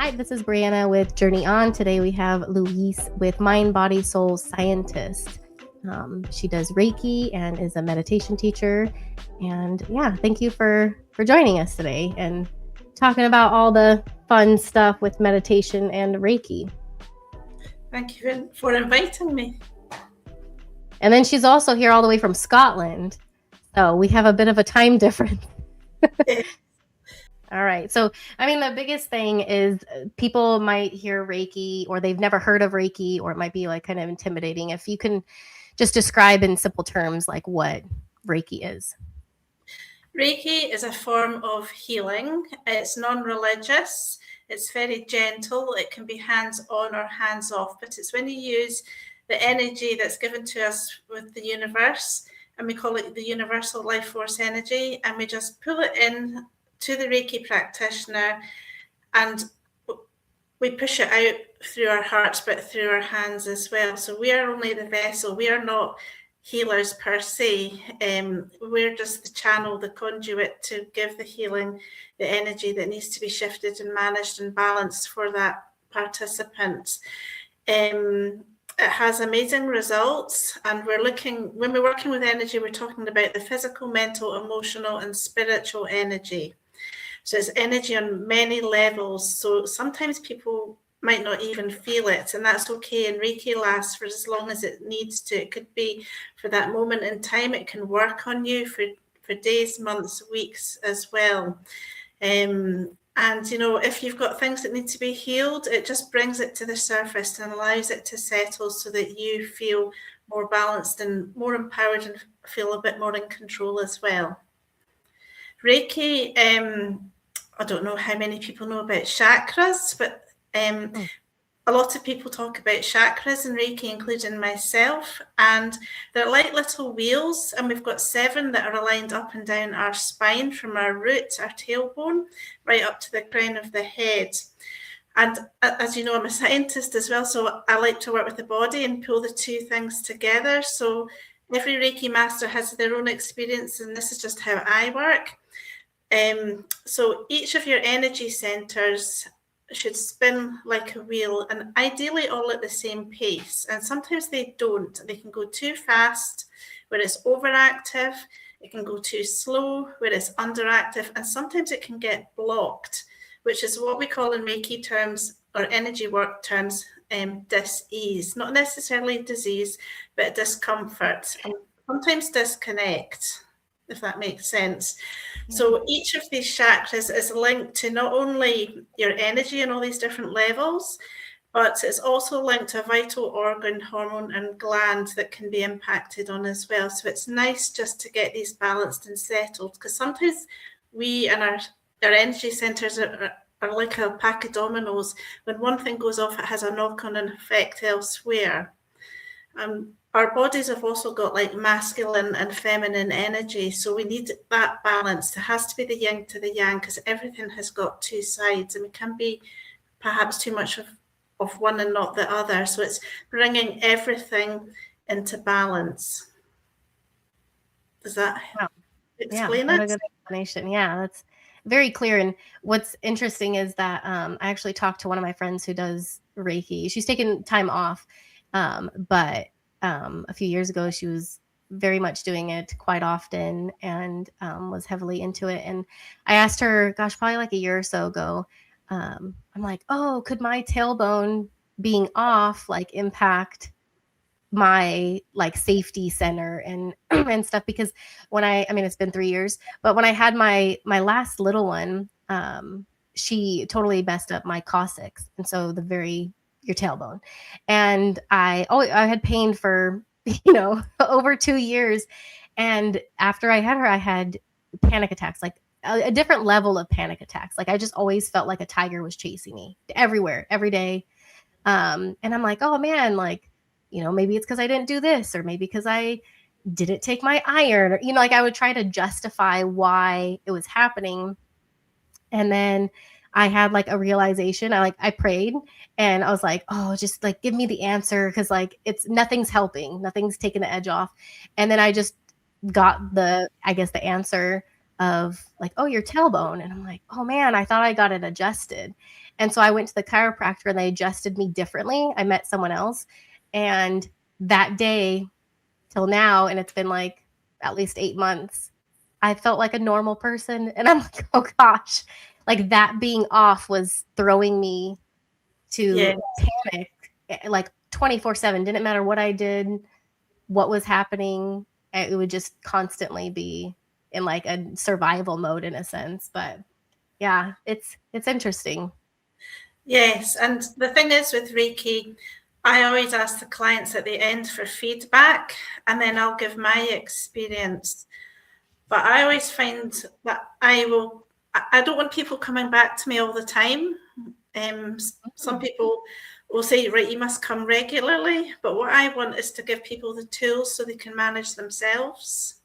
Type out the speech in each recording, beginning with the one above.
Hi, this is Brianna with Journey On. Today we have Louise with Mind, Body, Soul Scientist. She does Reiki and is a meditation teacher. And yeah, thank you for joining us today and talking about all the fun stuff with meditation and Reiki. Thank you for inviting me. And then she's also here all the way from Scotland. So we have a bit of a time difference. All right. So, I mean, the biggest thing is people might hear Reiki or they've never heard of Reiki, or it might be like kind of intimidating. If you can just describe in simple terms like what Reiki is. Reiki is a form of healing. It's non-religious. It's very gentle. It can be hands-on or hands-off, but it's when you use the energy that's given to us with the universe, and we call it the universal life force energy, and we just pull it in to the Reiki practitioner, and we push it out through our hearts, but through our hands as well. So we are only the vessel. We are not healers per se. We're just the channel, the conduit to give the healing, the energy that needs to be shifted and managed and balanced for that participant. It has amazing results, and when we're working with energy, we're talking about the physical, mental, emotional, and spiritual energy. So it's energy on many levels. So sometimes people might not even feel it, and that's okay. And Reiki lasts for as long as it needs to. It could be for that moment in time. It can work on you for days, months, weeks as well. And if you've got things that need to be healed, it just brings it to the surface and allows it to settle so that you feel more balanced and more empowered and feel a bit more in control as well. Reiki, I don't know how many people know about chakras, but a lot of people talk about chakras in Reiki, including myself, and they're like little wheels, and we've got 7 that are aligned up and down our spine from our root, our tailbone, right up to the crown of the head. And as you know, I'm a scientist as well, so I like to work with the body and pull the two things together. So every Reiki master has their own experience, and this is just how I work. So each of your energy centers should spin like a wheel, and ideally all at the same pace. And sometimes they don't. They can go too fast, where it's overactive. It can go too slow, where it's underactive. And sometimes it can get blocked, which is what we call in Reiki terms, or energy work terms, dis-ease. Not necessarily disease, but discomfort. And sometimes disconnect, if that makes sense. So each of these chakras is linked to not only your energy and all these different levels, but it's also linked to a vital organ, hormone, and gland that can be impacted on as well. So it's nice just to get these balanced and settled, because sometimes we and our energy centers are like a pack of dominoes. When one thing goes off, it has a knock-on effect elsewhere. Our bodies have also got like masculine and feminine energy, so we need that balance. It has to be the yin to the yang, because everything has got two sides, and it can be perhaps too much of one and not the other. So it's bringing everything into balance. Does that explain it? A good explanation. Yeah, that's very clear. And what's interesting is that I actually talked to one of my friends who does Reiki. She's taken time off, but a few years ago, she was very much doing it quite often and was heavily into it. And I asked her, gosh, probably like a year or so ago, I'm like, oh, could my tailbone being off like impact my like safety center and and stuff? Because when I mean, it's been 3 years, but when I had my last little one, she totally messed up my coccyx. And so your tailbone. And I had pain for, over 2 years. And after I had her, I had panic attacks, like a different level of panic attacks. Like I just always felt like a tiger was chasing me everywhere, every day. And I'm like, oh man, like, maybe it's because I didn't do this, or maybe because I didn't take my iron, or, like I would try to justify why it was happening. And then I had like a realization. I prayed and I was like, oh, just like give me the answer. Cause like nothing's helping. Nothing's taking the edge off. And then I just got the answer of like, oh, your tailbone. And I'm like, oh man, I thought I got it adjusted. And so I went to the chiropractor and they adjusted me differently. I met someone else. And that day till now, and it's been like at least 8 months, I felt like a normal person. And I'm like, oh gosh, like that being off was throwing me to panic like 24/7. Didn't matter what I did, what was happening. It would just constantly be in like a survival mode in a sense. But yeah, it's interesting. Yes, and the thing is with Reiki, I always ask the clients at the end for feedback, and then I'll give my experience. But I always find that I don't want people coming back to me all the time. Some people will say, right, you must come regularly. But what I want is to give people the tools so they can manage themselves.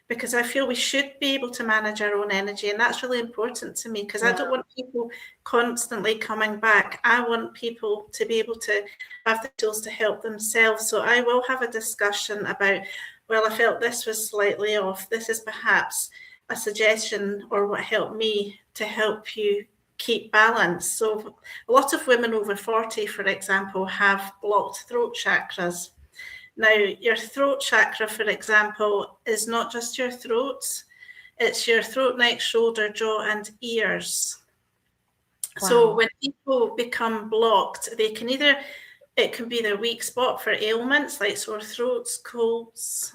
Because I feel we should be able to manage our own energy. And that's really important to me, because I don't want people constantly coming back. I want people to be able to have the tools to help themselves. So I will have a discussion about, well, I felt this was slightly off. This is perhaps a suggestion or what helped me to help you keep balance. So a lot of women over 40, for example, have blocked throat chakras. Now, your throat chakra, for example, is not just your throat, it's your throat, neck, shoulder, jaw, and ears. Wow. So when people become blocked, it can be their weak spot for ailments like sore throats, colds,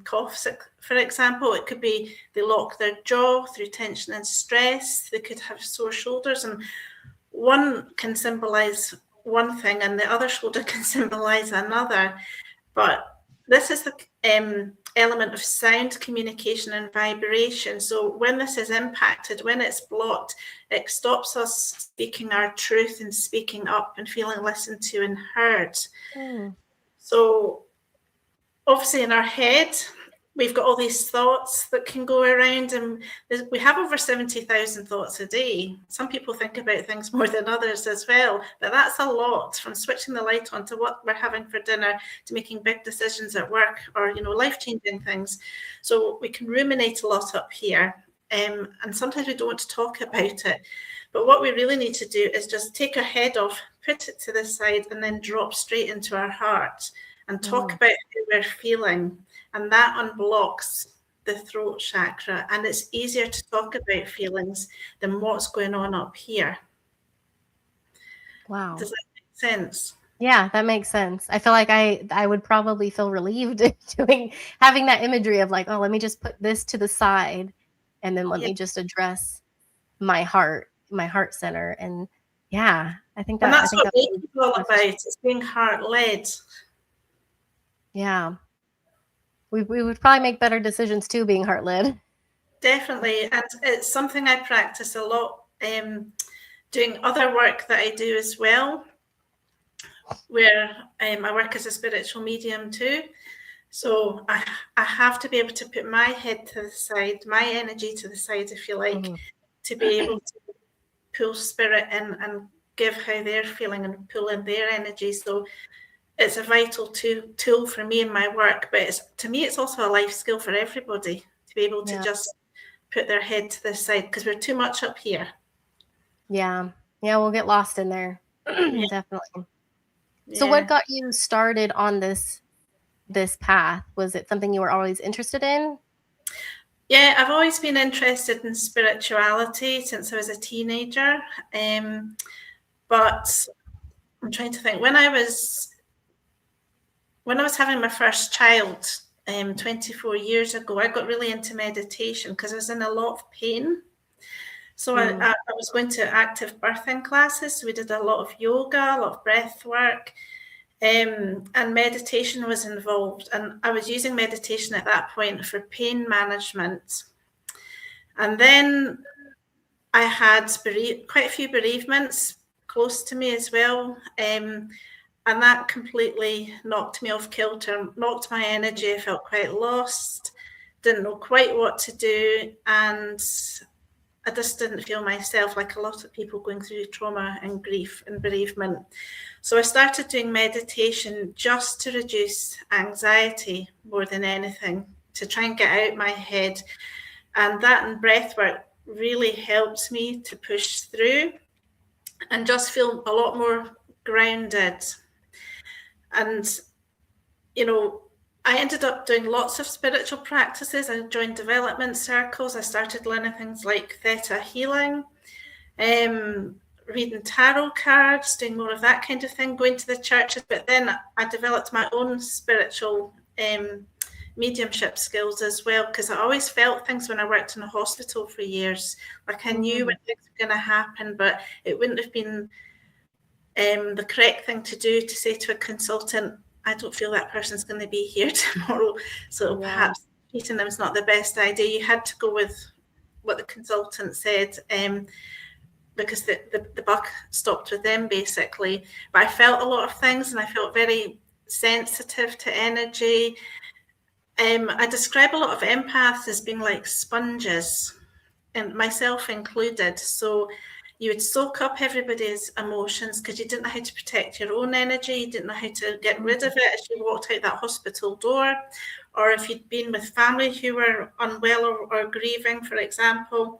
coughs, for example. It could be they lock their jaw through tension and stress. They could have sore shoulders, and one can symbolize one thing and the other shoulder can symbolize another. But this is the element of sound, communication, and vibration. So when this is impacted, when it's blocked, it stops us speaking our truth and speaking up and feeling listened to and heard. So obviously in our head, we've got all these thoughts that can go around, and we have over 70,000 thoughts a day. Some people think about things more than others as well, but that's a lot, from switching the light on to what we're having for dinner to making big decisions at work or, life-changing things. So we can ruminate a lot up here, and sometimes we don't want to talk about it. But what we really need to do is just take our head off, put it to the side, and then drop straight into our heart and talk about how we're feeling. And that unblocks the throat chakra. And it's easier to talk about feelings than what's going on up here. Wow. Does that make sense? Yeah, that makes sense. I feel like I would probably feel relieved having that imagery of like, oh, let me just put this to the side and then let me just address my heart center. And yeah, I think that. And that's what Reiki is all about. It's being heart-led. Yeah. We would probably make better decisions too, being heart-led. Definitely. And it's something I practice a lot, doing other work that I do as well, where I work as a spiritual medium too. So I have to be able to put my head to the side, my energy to the side, if you like, to be able to pull spirit in and give how they're feeling and pull in their energy. So it's a vital tool for me in my work, but to me, it's also a life skill for everybody to be able to just put their head to the side, because we're too much up here. Yeah, we'll get lost in there. Definitely. Yeah. So what got you started on this path? Was it something you were always interested in? Yeah, I've always been interested in spirituality since I was a teenager. But I'm trying to think, when I was having my first child 24 years ago, I got really into meditation because I was in a lot of pain. So I was going to active birthing classes. So we did a lot of yoga, a lot of breath work, and meditation was involved. And I was using meditation at that point for pain management. And then I had quite a few bereavements close to me as well. And that completely knocked me off kilter, knocked my energy. I felt quite lost, didn't know quite what to do. And I just didn't feel myself, like a lot of people going through trauma and grief and bereavement. So I started doing meditation just to reduce anxiety more than anything, to try and get out my head. And that and breath work really helps me to push through and just feel a lot more grounded. And, you know, I ended up doing lots of spiritual practices. I joined development circles. I started learning things like theta healing, reading tarot cards, doing more of that kind of thing, going to the churches. But then I developed my own spiritual mediumship skills as well, because I always felt things when I worked in a hospital for years. Like I knew when things were going to happen, but it wouldn't have been the correct thing to do to say to a consultant, I don't feel that person's going to be here tomorrow, so perhaps treating them is not the best idea. You had to go with what the consultant said, because the buck stopped with them, basically. But I felt a lot of things, and I felt very sensitive to energy. I describe a lot of empaths as being like sponges, and myself included. So you would soak up everybody's emotions because you didn't know how to protect your own energy. You didn't know how to get rid of it as you walked out that hospital door. Or if you'd been with family who were unwell or grieving, for example,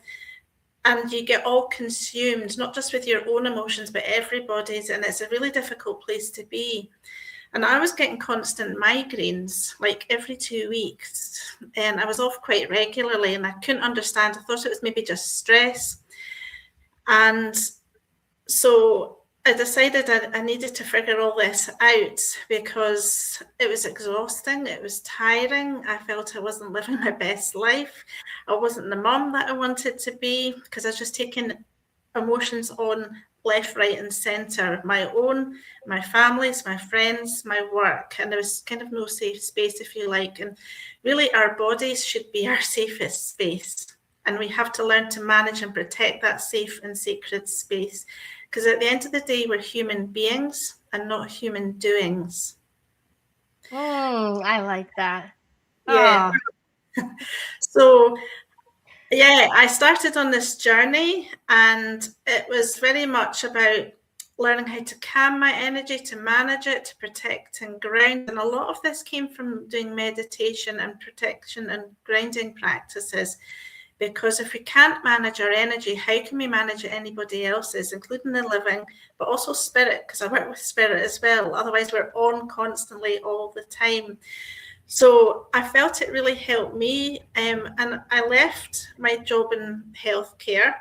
and you get all consumed, not just with your own emotions, but everybody's. And it's a really difficult place to be. And I was getting constant migraines, like every 2 weeks. And I was off quite regularly, and I couldn't understand. I thought it was maybe just stress. And so I decided I needed to figure all this out, because it was exhausting. It was tiring. I felt I wasn't living my best life. I wasn't the mum that I wanted to be, because I was just taking emotions on left, right, and centre. My own, my family's, my friends, my work. And there was kind of no safe space, if you like. And really, our bodies should be our safest space. And we have to learn to manage and protect that safe and sacred space. Because at the end of the day, we're human beings and not human doings. I like that. Yeah. Oh. So, yeah, I started on this journey, and it was very much about learning how to calm my energy, to manage it, to protect and ground. And a lot of this came from doing meditation and protection and grounding practices. Because if we can't manage our energy, how can we manage anybody else's, including the living, but also spirit, because I work with spirit as well. Otherwise, we're on constantly all the time. So I felt it really helped me. And I left my job in healthcare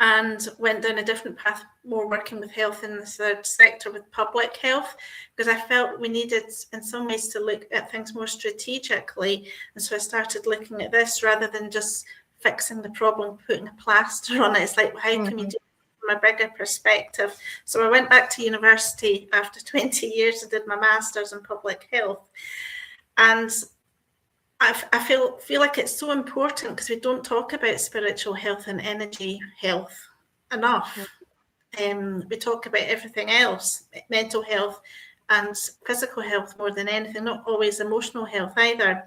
and went down a different path, more working with health in the third sector with public health, because I felt we needed in some ways to look at things more strategically. And so I started looking at this rather than just fixing the problem, putting a plaster on it. It's like, how can we do it from a bigger perspective? So I went back to university after 20 years. I did my master's in public health. And I feel like it's so important, because we don't talk about spiritual health and energy health enough. We talk about everything else, mental health and physical health more than anything, not always emotional health either.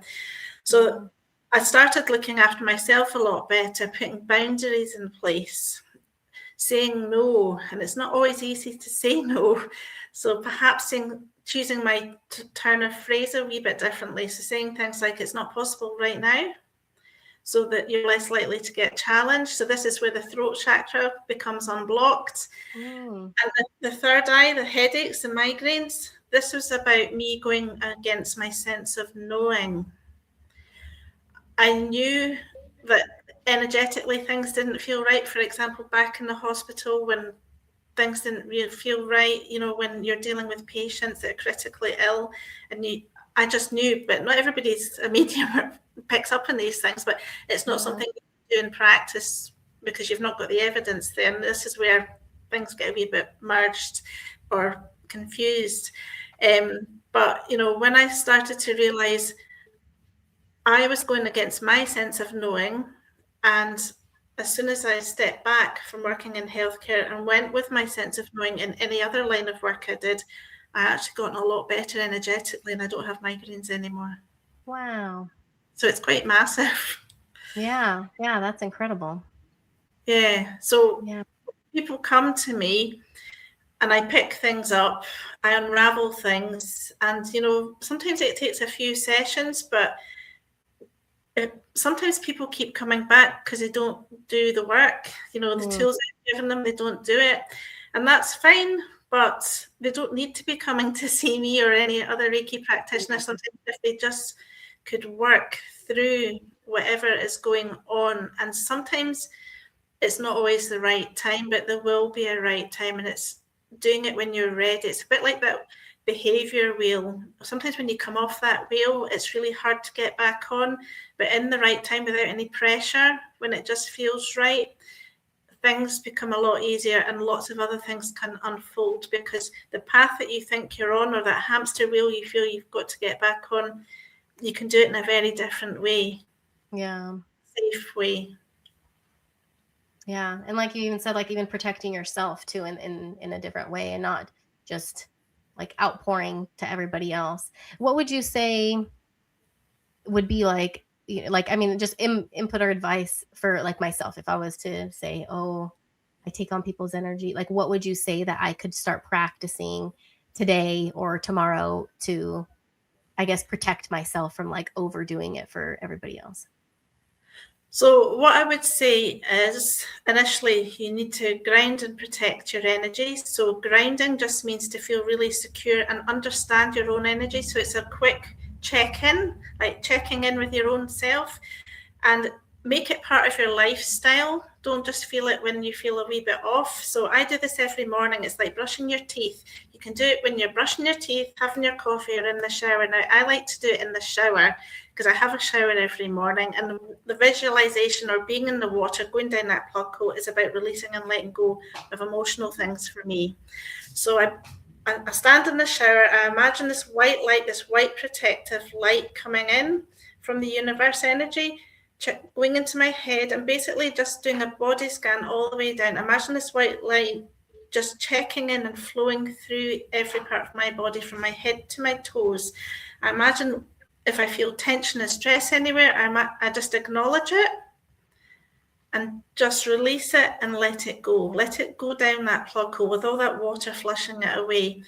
So I started looking after myself a lot better, putting boundaries in place, saying no. And it's not always easy to say no. So perhaps choosing my turn of phrase a wee bit differently. So saying things like, it's not possible right now, so that you're less likely to get challenged. So this is where the throat chakra becomes unblocked. And the third eye, the headaches, the migraines, this was about me going against my sense of knowing. I knew that energetically things didn't feel right. For example, back in the hospital when things didn't really feel right, when you're dealing with patients that are critically ill, and I just knew, but not everybody's a medium picks up on these things, but it's not something you do in practice because you've not got the evidence there. And this is where things get a wee bit merged or confused. But, when I started to realise I was going against my sense of knowing, and as soon as I stepped back from working in healthcare and went with my sense of knowing in any other line of work I did, I actually got a lot better energetically, and I don't have migraines anymore. Wow. So it's quite massive. Yeah, that's incredible. Yeah. So people come to me and I pick things up, I unravel things, and sometimes it takes a few sessions, but sometimes people keep coming back because they don't do the work. The tools I've given them, they don't do it. And that's fine, but they don't need to be coming to see me or any other Reiki practitioner. Sometimes if they just could work through whatever is going on. And sometimes it's not always the right time, but there will be a right time, and it's doing it when you're ready. It's a bit like that behavior wheel. Sometimes when you come off that wheel, it's really hard to get back on, but in the right time without any pressure, when it just feels right, things become a lot easier and lots of other things can unfold, because the path that you think you're on, or that hamster wheel you feel you've got to get back on, you can do it in a very different way. Yeah. Safe way. Yeah. And like you even said, like even protecting yourself too in a different way, and not just like outpouring to everybody else. What would you say would be like I mean, just input or advice for like myself, if I was to say, oh, I take on people's energy, like what would you say that I could start practicing today or tomorrow to, I guess, protect myself from like overdoing it for everybody else? So what I would say is, initially, you need to ground and protect your energy. So grounding just means to feel really secure and understand your own energy. So it's a quick check-in, like checking in with your own self, and make it part of your lifestyle. Don't just feel it when you feel a wee bit off. So I do this every morning. It's like brushing your teeth. You can do it when you're brushing your teeth, having your coffee, or in the shower. Now, I like to do it in the shower because I have a shower every morning, and the visualization or being in the water, going down that plug hole, is about releasing and letting go of emotional things for me. So I stand in the shower, I imagine this white light, this white protective light coming in from the universe energy, going into my head, and basically just doing a body scan all the way down. Imagine this white light just checking in and flowing through every part of my body from my head to my toes. I imagine if I feel tension and stress anywhere, I just acknowledge it and just release it and let it go. Let it go down that plug hole with all that water flushing it away.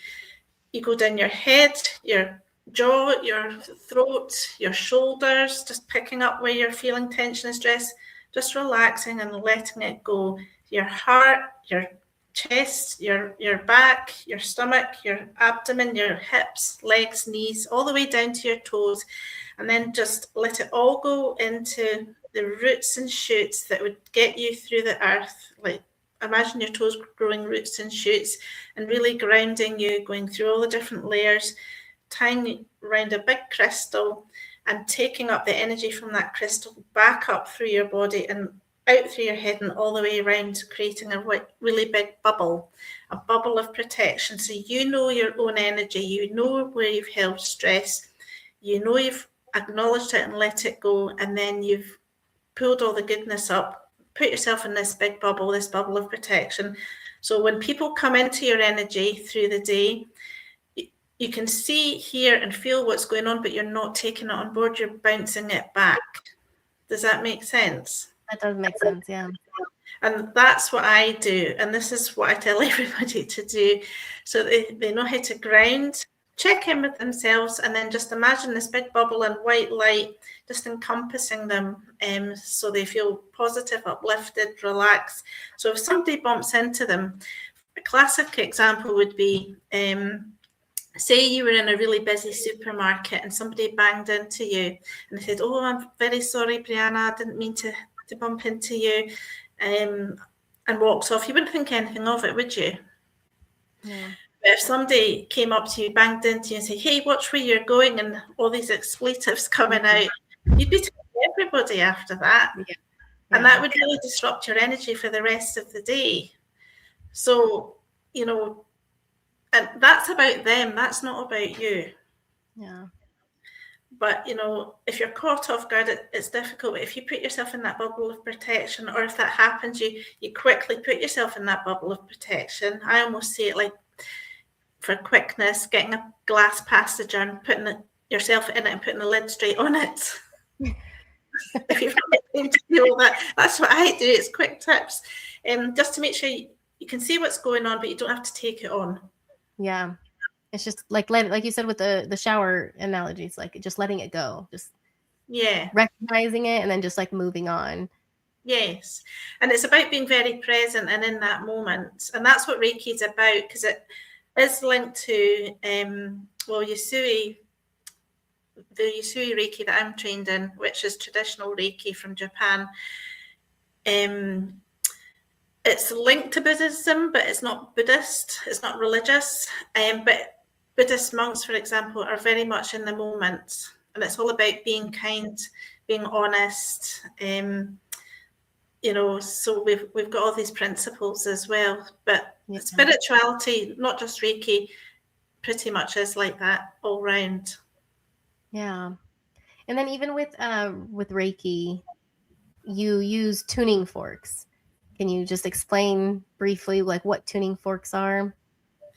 You go down your head, your jaw, your throat, your shoulders, just picking up where you're feeling tension and stress, just relaxing and letting it go. Your heart, your chest, your back, your stomach, your abdomen, your hips, legs, knees, all the way down to your toes. And then just let it all go into the roots and shoots that would get you through the earth. Like, imagine your toes growing roots and shoots, and really grounding you, going through all the different layers, tying around a big crystal and taking up the energy from that crystal back up through your body and out through your head and all the way around, creating a really big bubble, a bubble of protection. So you know your own energy, you know where you've held stress, you know you've acknowledged it and let it go, and then you've pulled all the goodness up, put yourself in this big bubble, this bubble of protection. So when people come into your energy through the day, you can see, hear, and feel what's going on, but you're not taking it on board, you're bouncing it back. Does that make sense? That does make sense, yeah. And that's what I do. And this is what I tell everybody to do. So they know how to ground, check in with themselves, and then just imagine this big bubble and white light just encompassing them, so they feel positive, uplifted, relaxed. So if somebody bumps into them, a classic example would be, say you were in a really busy supermarket and somebody banged into you and they said, "Oh, I'm very sorry, Brianna, I didn't mean to bump into you," and walks off. You wouldn't think anything of it, would you? Yeah. But if somebody came up to you, banged into you and said, "Hey, watch where you're going," and all these expletives coming out, you'd be telling everybody after that. Yeah. And that would really disrupt your energy for the rest of the day. So, and that's about them, that's not about you. Yeah. But, if you're caught off guard, it's difficult. But if you put yourself in that bubble of protection, or if that happens, you quickly put yourself in that bubble of protection. I almost see it like, for quickness, getting a glass passager and putting yourself in it and putting the lid straight on it. If you've got time to do all that, that's what I do. It's quick tips, just to make sure you can see what's going on, but you don't have to take it on. Yeah, it's just like you said with the shower analogies, like just letting it go. Just Yeah. recognizing it and then just like moving on. Yes. And it's about being very present and in that moment. And that's what Reiki is about, because it is linked to, Usui, the Usui Reiki that I'm trained in, which is traditional Reiki from Japan. It's linked to Buddhism, but it's not Buddhist, it's not religious. But Buddhist monks, for example, are very much in the moment. And it's all about being kind, being honest. So we've got all these principles as well. But spirituality, not just Reiki, pretty much is like that all round. Yeah. And then even with Reiki, you use tuning forks. Can you just explain briefly like what tuning forks are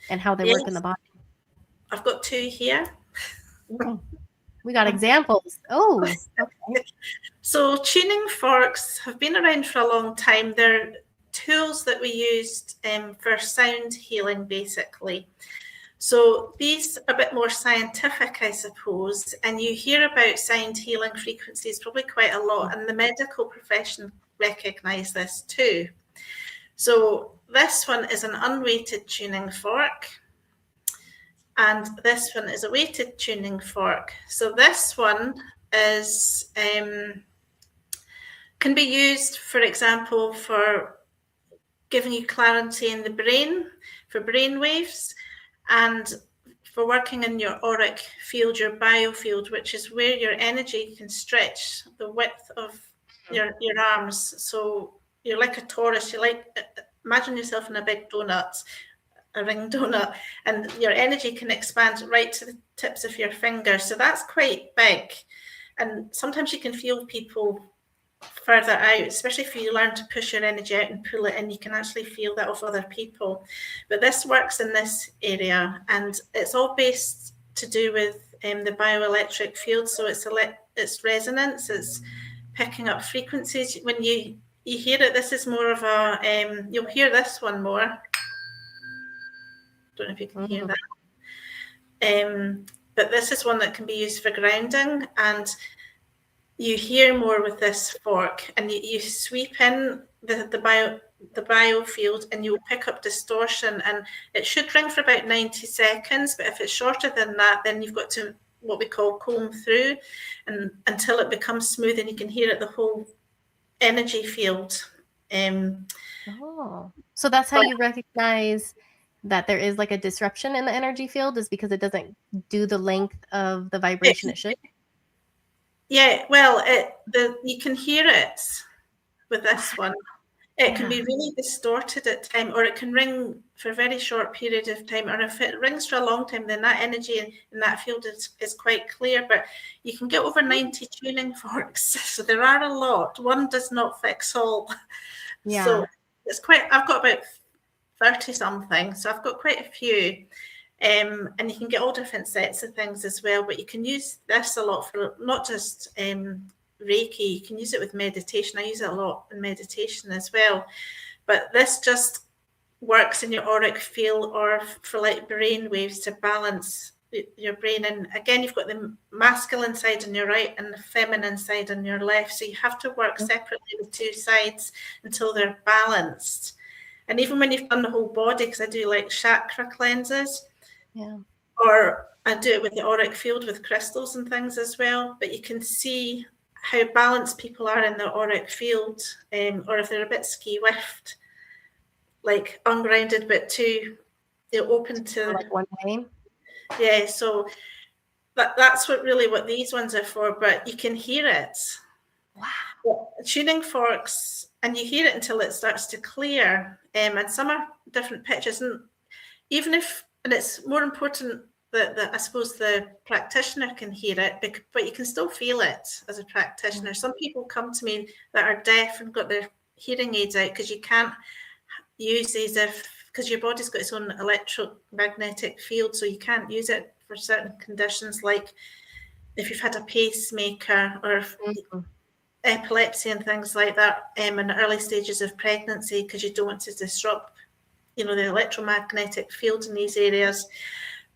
and how they work in the body? I've got 2 here. We got examples. Oh, okay. So tuning forks have been around for a long time. They're tools that we used for sound healing, basically. So these are a bit more scientific, I suppose, and you hear about sound healing frequencies probably quite a lot, and the medical profession recognise this too. So this one is an unweighted tuning fork, and this one is a weighted tuning fork. So this one is can be used, for example, for giving you clarity in the brain, for brain waves, and for working in your auric field, your biofield, which is where your energy can stretch the width of your arms. So you're like a torus. Imagine yourself in a big donut, a ring donut, and your energy can expand right to the tips of your fingers. So that's quite big. And sometimes you can feel people further out, especially if you learn to push your energy out and pull it in, you can actually feel that of other people. But this works in this area, and it's all based to do with the bioelectric field. So it's resonance, it's picking up frequencies. When you hear it, this is more of a, you'll hear this one more. Don't know if you can hear that. But this is one that can be used for grounding, and you hear more with this fork, and you sweep in the biofield, and you'll pick up distortion, and it should ring for about 90 seconds. But if it's shorter than that, then you've got to what we call comb through, and until it becomes smooth, and you can hear it the whole energy field. So that's how you recognize that there is like a disruption in the energy field, is because it doesn't do the length of the vibration it should. Yeah, well, you can hear it with this one. It can be really distorted at time, or it can ring for a very short period of time. Or if it rings for a long time, then that energy in that field is quite clear. But you can get over 90 tuning forks, so there are a lot. One does not fix all. Yeah. So it's I've got about 30 something, so I've got quite a few. And you can get all different sets of things as well, but you can use this a lot for not just Reiki, you can use it with meditation. I use it a lot in meditation as well, but this just works in your auric field or for like brain waves to balance your brain. And again, you've got the masculine side on your right and the feminine side on your left, so you have to work separately with 2 sides until they're balanced. And even when you've done the whole body, because I do like chakra cleanses, or I do it with the auric field with crystals and things as well, but you can see how balanced people are in the auric field, or if they're a bit ski-whiffed, like ungrounded, but too open to like one way. Yeah, so that's what these ones are for, but you can hear it. Wow. Tuning forks, and you hear it until it starts to clear, and some are different pitches, and it's more important that I suppose the practitioner can hear it, but you can still feel it as a practitioner. Some people come to me that are deaf and got their hearing aids out because you can't use these because your body's got its own electromagnetic field, so you can't use it for certain conditions, like if you've had a pacemaker or epilepsy and things like that in the early stages of pregnancy, because you don't want to disrupt the electromagnetic field in these areas.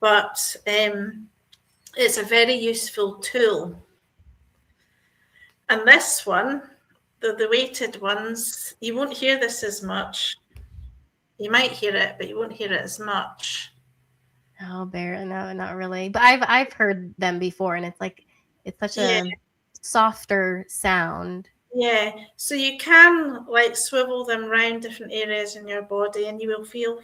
But it's a very useful tool. And this one, the weighted ones, you won't hear this as much. You might hear it, but you won't hear it as much. Oh, barely. No, not really. But I've heard them before, and it's such Yeah. a softer sound. Yeah, so you can like swivel them around different areas in your body, and you will feel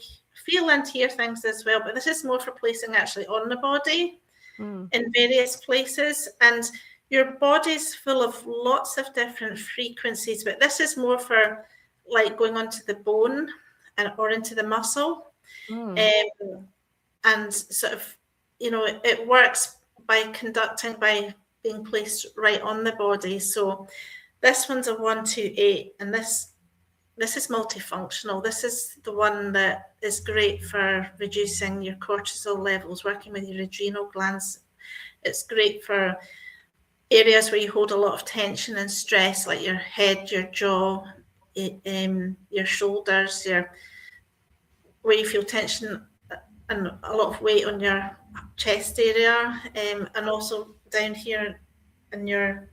and hear things as well. But this is more for placing actually on the body in various places, and your body's full of lots of different frequencies. But this is more for like going onto the bone or into the muscle, and sort of it works by being placed right on the body. So this one's a 128, and this is multifunctional. This is the one that is great for reducing your cortisol levels, working with your adrenal glands. It's great for areas where you hold a lot of tension and stress, like your head, your jaw, your shoulders, where you feel tension and a lot of weight on your chest area, and also down here in your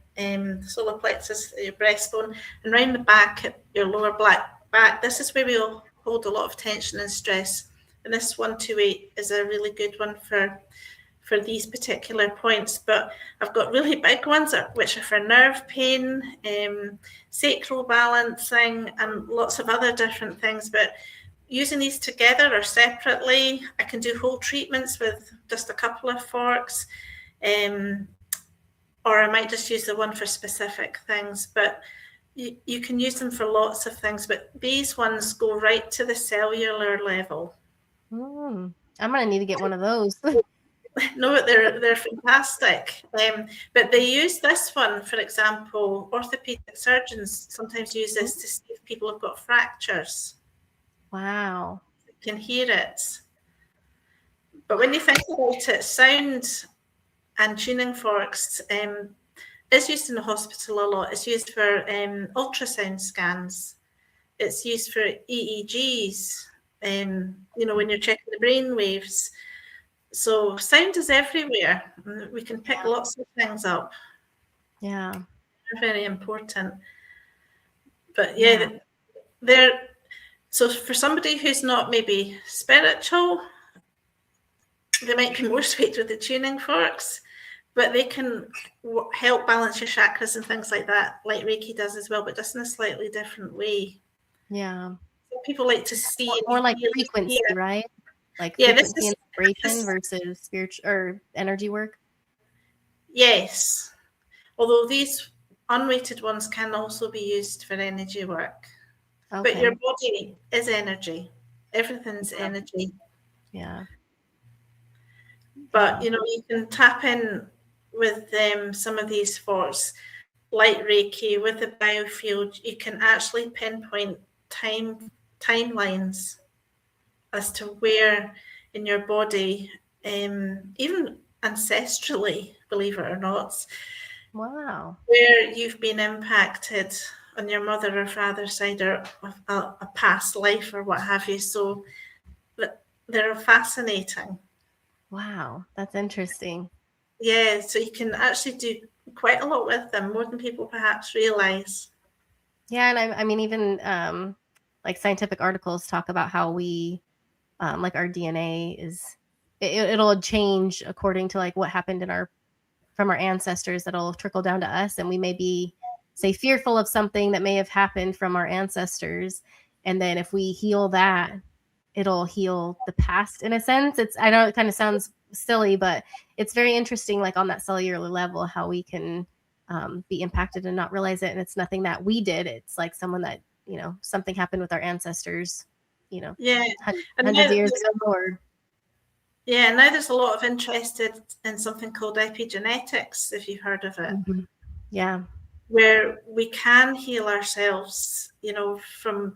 solar plexus, your breastbone, and around the back at your lower back. This is where we all hold a lot of tension and stress. And this 128 is a really good one for these particular points. But I've got really big ones which are for nerve pain, sacral balancing, and lots of other different things. But using these together or separately, I can do whole treatments with just a couple of forks. Or I might just use the one for specific things, but you can use them for lots of things. But these ones go right to the cellular level. I'm gonna need to get one of those. No, they're fantastic. But they use this one, for example, orthopedic surgeons sometimes use this to see if people have got fractures. Wow. You can hear it. But when you think about it, sound and tuning forks is used in the hospital a lot. It's used for ultrasound scans. It's used for EEGs, when you're checking the brain waves. So sound is everywhere. We can pick lots of things up. Yeah. They're very important. But they're so for somebody who's not maybe spiritual, they might be more sweet with the tuning forks, but they can help balance your chakras and things like that, like Reiki does as well, but just in a slightly different way. Yeah. So people like to see More like frequency, right? Like frequency and vibration versus spiritual or energy work. Yes. Although these unweighted ones can also be used for energy work. Okay. But your body is energy. Everything's energy. Yeah. But you can tap in with some of these forks, like Reiki, with the biofield. You can actually pinpoint timelines as to where in your body, even ancestrally, believe it or not, where you've been impacted on your mother or father's side, or a past life or what have you. So they're fascinating. Wow, that's interesting. Yeah, so you can actually do quite a lot with them, more than people perhaps realize. Yeah, and I mean, even like scientific articles talk about how we, like our DNA it'll change according to like what happened from our ancestors. That'll trickle down to us, and we may be, say, fearful of something that may have happened from our ancestors, and then if we heal that, it'll heal the past in a sense. I know it kind of sounds silly, but it's very interesting, like on that cellular level, how we can be impacted and not realize it. And it's nothing that we did. It's like someone that, something happened with our ancestors, hundreds of years ago. Yeah, now there's a lot of interest in something called epigenetics, if you've heard of it. Mm-hmm. Yeah. Where we can heal ourselves, from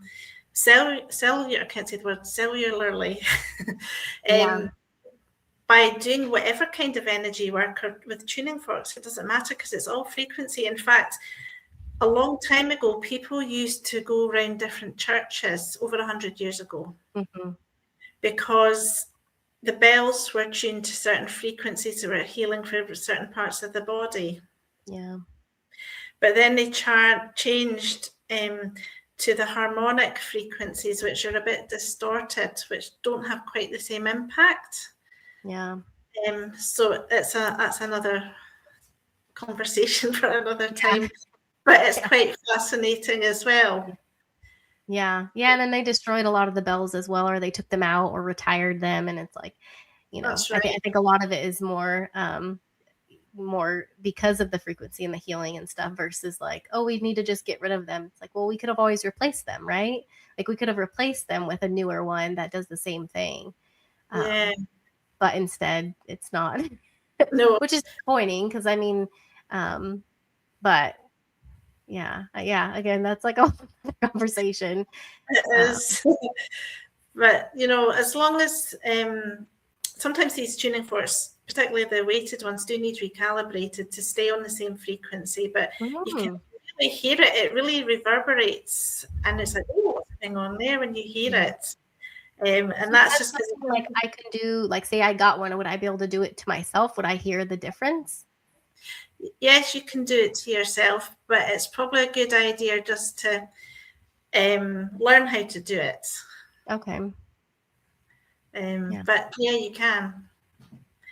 cellular, I can't say the word, cellularly, by doing whatever kind of energy work or with tuning forks. It doesn't matter because it's all frequency. In fact, a long time ago, people used to go around different churches over 100 years ago, because the bells were tuned to certain frequencies that were healing for certain parts of the body. Yeah. but then they changed to the harmonic frequencies, which are a bit distorted, which don't have quite the same impact. Yeah. So that's another conversation for another time, but it's quite fascinating as well. Yeah. And then they destroyed a lot of the bells as well, or they took them out or retired them, and it's like, That's right. I think a lot of it is more because of the frequency and the healing and stuff versus like, oh, we need to just get rid of them. It's like, well, we could have always replaced them, right? Like we could have replaced them with a newer one that does the same thing. Yeah. But instead it's not. No. Which is disappointing because I mean, but yeah, again, that's like a conversation. It is. But as long as sometimes these tuning forks, particularly the weighted ones, do need recalibrated to stay on the same frequency, but you can really hear it. It really reverberates, and it's like, oh, what's going on there when you hear it? And so that's just like I can do, like, say I got one, would I be able to do it to myself? Would I hear the difference? Yes, you can do it to yourself, but it's probably a good idea just to learn how to do it. Okay. But yeah, you can.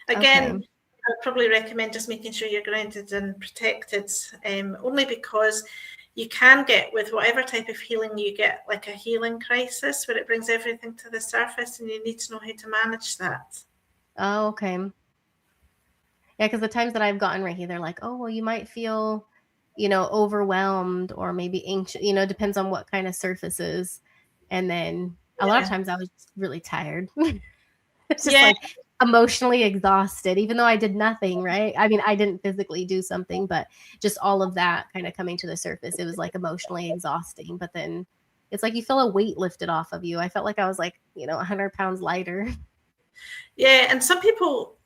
Again, I'd probably recommend just making sure you're grounded and protected, only because you can get, with whatever type of healing you get, like a healing crisis where it brings everything to the surface, and you need to know how to manage that. Oh, okay. Yeah, because the times that I've gotten Reiki, they're like, oh, well, you might feel, overwhelmed or maybe anxious, depends on what kind of surfaces. And then a lot of times I was just really tired. It's just like emotionally exhausted, even though I did nothing, right? I mean, I didn't physically do something, but just all of that kind of coming to the surface, it was like emotionally exhausting. But then it's like you feel a weight lifted off of you. I felt like I was like, 100 pounds lighter. Yeah, and some people,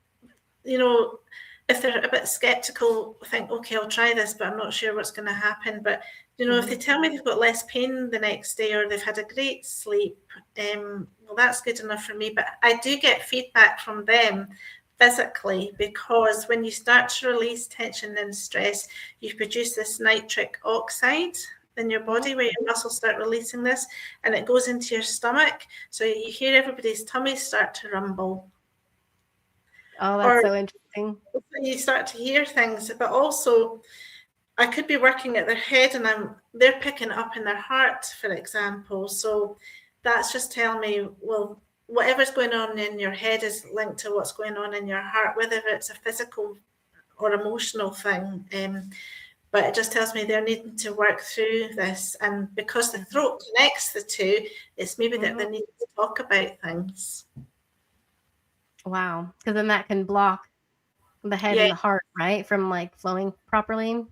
if they're a bit skeptical, think, okay, I'll try this, but I'm not sure what's going to happen. But, if they tell me they've got less pain the next day or they've had a great sleep, well, that's good enough for me. But I do get feedback from them physically, because when you start to release tension and stress, you produce this nitric oxide in your body where your muscles start releasing this, and it goes into your stomach. So you hear everybody's tummies start to rumble. Oh, that's so interesting. You start to hear things, but also I could be working at their head and they're picking it up in their heart, for example. So that's just telling me, well, whatever's going on in your head is linked to what's going on in your heart, whether it's a physical or emotional thing. But it just tells me they're needing to work through this. And because the throat connects the two, it's maybe that they need to talk about things. Wow. Because then that can block the head and the heart, right? From like flowing properly.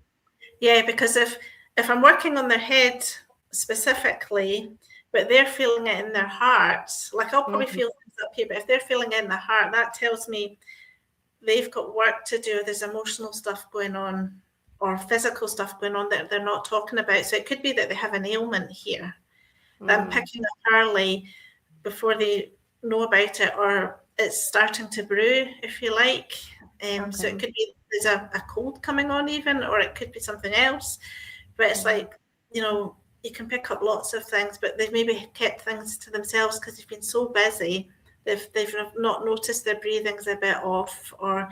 Yeah, because if I'm working on their head specifically, but they're feeling it in their heart, like I'll probably feel things up here, but if they're feeling it in the heart, that tells me they've got work to do. There's emotional stuff going on or physical stuff going on that they're not talking about. So it could be that they have an ailment here that I'm picking up early before they know about it, or it's starting to brew, if you like. So it could be there's a cold coming on even, or it could be something else. But it's like, you can pick up lots of things, but they've maybe kept things to themselves because they've been so busy. They've not noticed their breathing's a bit off, or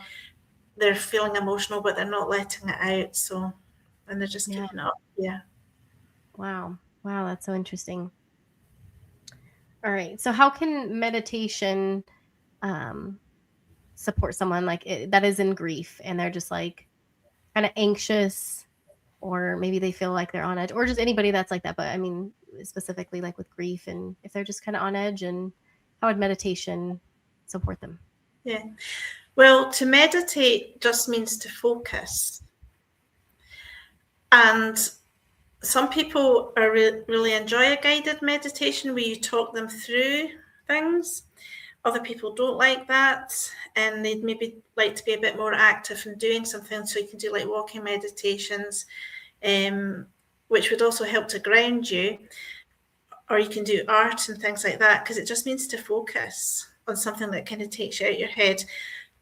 they're feeling emotional, but they're not letting it out. So, and they're just keeping it up. Yeah. Wow. That's so interesting. All right. So how can meditation support someone that is in grief and they're just like kind of anxious, or maybe they feel like they're on edge, or just anybody that's like that? But I mean, specifically like with grief, and if they're just kind of on edge, and how would meditation support them? Yeah. Well, to meditate just means to focus. And some people really enjoy a guided meditation where you talk them through things. Other people don't like that, and they'd maybe like to be a bit more active in doing something. So you can do like walking meditations, which would also help to ground you. Or you can do art and things like that, because it just means to focus on something that kind of takes you out your head.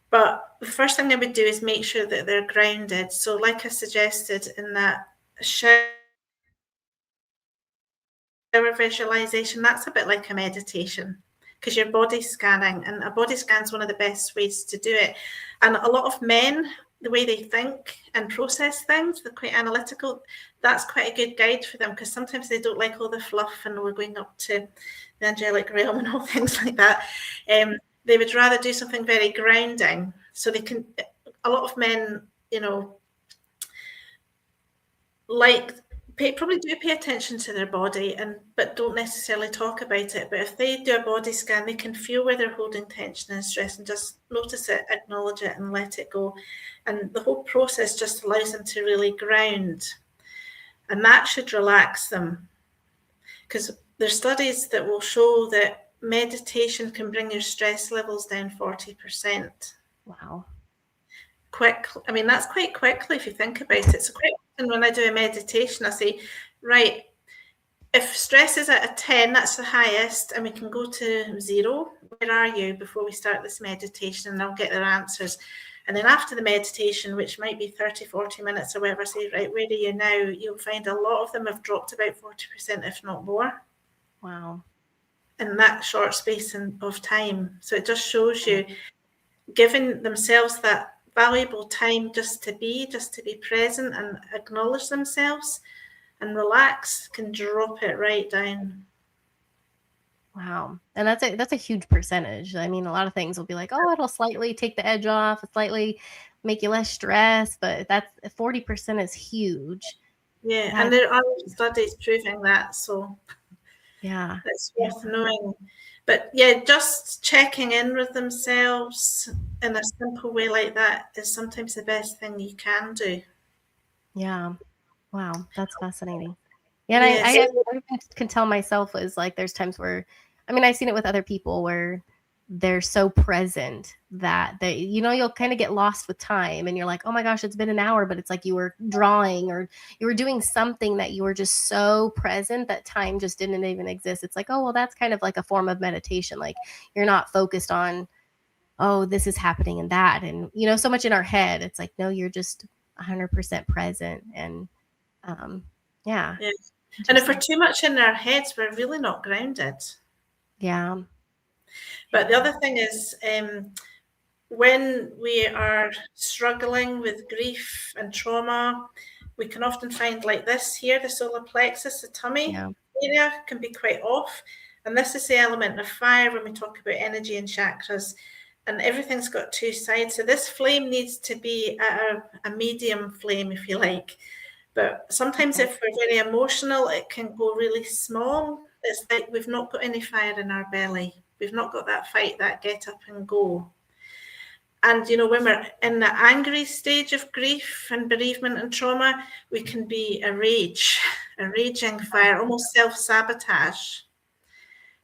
But the first thing I would do is make sure that they're grounded. So like I suggested in that shower visualization, that's a bit like a meditation because you're body scanning, and a body scan is one of the best ways to do it. And a lot of men, the way they think and process things, they're quite analytical. That's quite a good guide for them because sometimes they don't like all the fluff and we're going up to the angelic realm and all things like that. They would rather do something very grounding. So they can, a lot of men, probably do pay attention to their body, but don't necessarily talk about it. But if they do a body scan, they can feel where they're holding tension and stress and just notice it, acknowledge it, and let it go. And the whole process just allows them to really ground. And that should relax them. Because there's studies that will show that meditation can bring your stress levels down 40%. Wow. That's quite quickly if you think about it. So quite often when I do a meditation, I say, right, if stress is at a 10, that's the highest, and we can go to 0. Where are you before we start this meditation? And I'll get their answers. And then after the meditation, which might be 30, 40 minutes or whatever, I say, right, where are you now? You'll find a lot of them have dropped about 40%, if not more. Wow. In that short space of time. So it just shows you giving themselves that valuable time just to be present and acknowledge themselves and relax can drop it right down. Wow. And that's a huge percentage. I mean, a lot of things will be like, oh, it'll slightly take the edge off, slightly make you less stressed, but that's 40% is huge. Yeah, and there are studies proving that, so yeah, it's worth knowing. But yeah, just checking in with themselves in a simple way like that is sometimes the best thing you can do. Yeah. Wow, that's fascinating. Yeah, and Yes. I can tell myself is like there's times where, I mean, I've seen it with other people where they're so present that you'll kind of get lost with time and you're like, oh my gosh, it's been an hour, but it's like you were drawing or you were doing something that you were just so present that time just didn't even exist. It's like, oh, well, that's kind of like a form of meditation. Like you're not focused on, oh, this is happening and that. And, so much in our head, it's like, no, you're just 100% present. And, yeah. And if we're too much in our heads, we're really not grounded. Yeah. But the other thing is, when we are struggling with grief and trauma, we can often find like this here, the solar plexus, the tummy area can be quite off. And this is the element of fire when we talk about energy and chakras. And everything's got two sides. So this flame needs to be at a medium flame, if you like. But sometimes if we're very emotional, it can go really small. It's like we've not got any fire in our belly. We've not got that fight, that get up and go. And, when we're in the angry stage of grief and bereavement and trauma, we can be a raging fire, almost self-sabotage.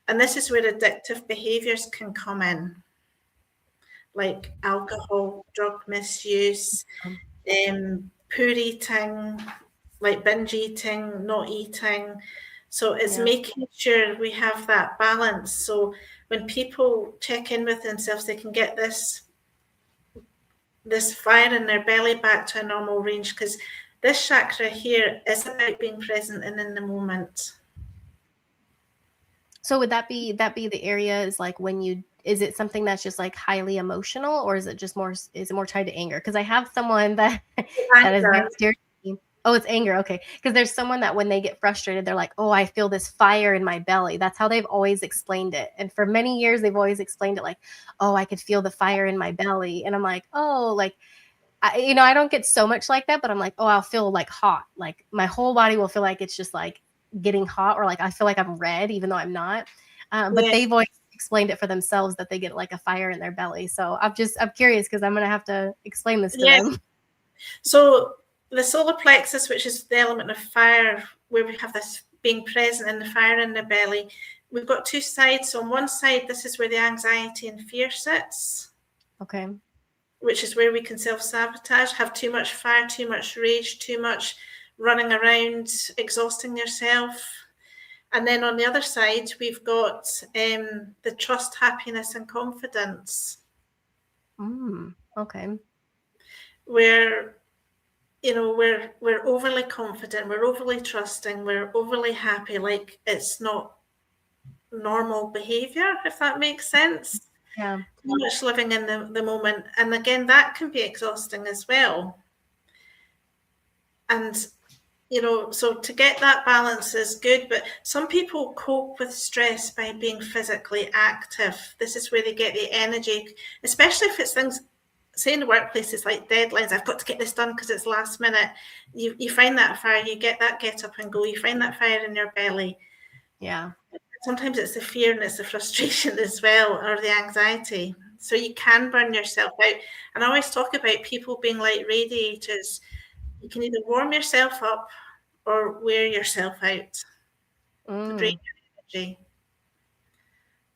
And this is where addictive behaviors can come in, like alcohol, drug misuse, poor eating, like binge eating, not eating. So it's making sure we have that balance. So when people check in with themselves, they can get this fire in their belly back to a normal range, because this chakra here is about being present and in the moment. So would that be the area is like is it something that's just like highly emotional, or is it more tied to anger? Because I have someone that is very dear to me. Oh, it's anger. Okay. Because there's someone that when they get frustrated, they're like, oh, I feel this fire in my belly. That's how they've always explained it. And for many years, they've always explained it like, oh, I could feel the fire in my belly. And I'm like, oh, like, I don't get so much like that, but I'm like, oh, I'll feel like hot. Like my whole body will feel like it's just like getting hot, or like I feel like I'm red, even though I'm not. But they've always explained it for themselves that they get like a fire in their belly. So I'm curious because I'm going to have to explain this to them. So the solar plexus, which is the element of fire, where we have this being present in the fire in the belly, we've got two sides. So on one side, this is where the anxiety and fear sits. Okay. Which is where we can self-sabotage, have too much fire, too much rage, too much running around, exhausting yourself. And then on the other side, we've got the trust, happiness, and confidence. Okay. Where we're overly confident, we're overly trusting, we're overly happy, like it's not normal behavior, if that makes sense. Yeah. Too much living in the moment. And again, that can be exhausting as well. And so to get that balance is good, but some people cope with stress by being physically active. This is where they get the energy, especially if it's things, say in the workplace, it's like deadlines. I've got to get this done because it's last minute. You find that fire, you get that get up and go, you find that fire in your belly. Yeah. Sometimes it's the fear and it's the frustration as well, or the anxiety. So you can burn yourself out. And I always talk about people being like radiators. You can either warm yourself up or wear yourself out to drain your energy.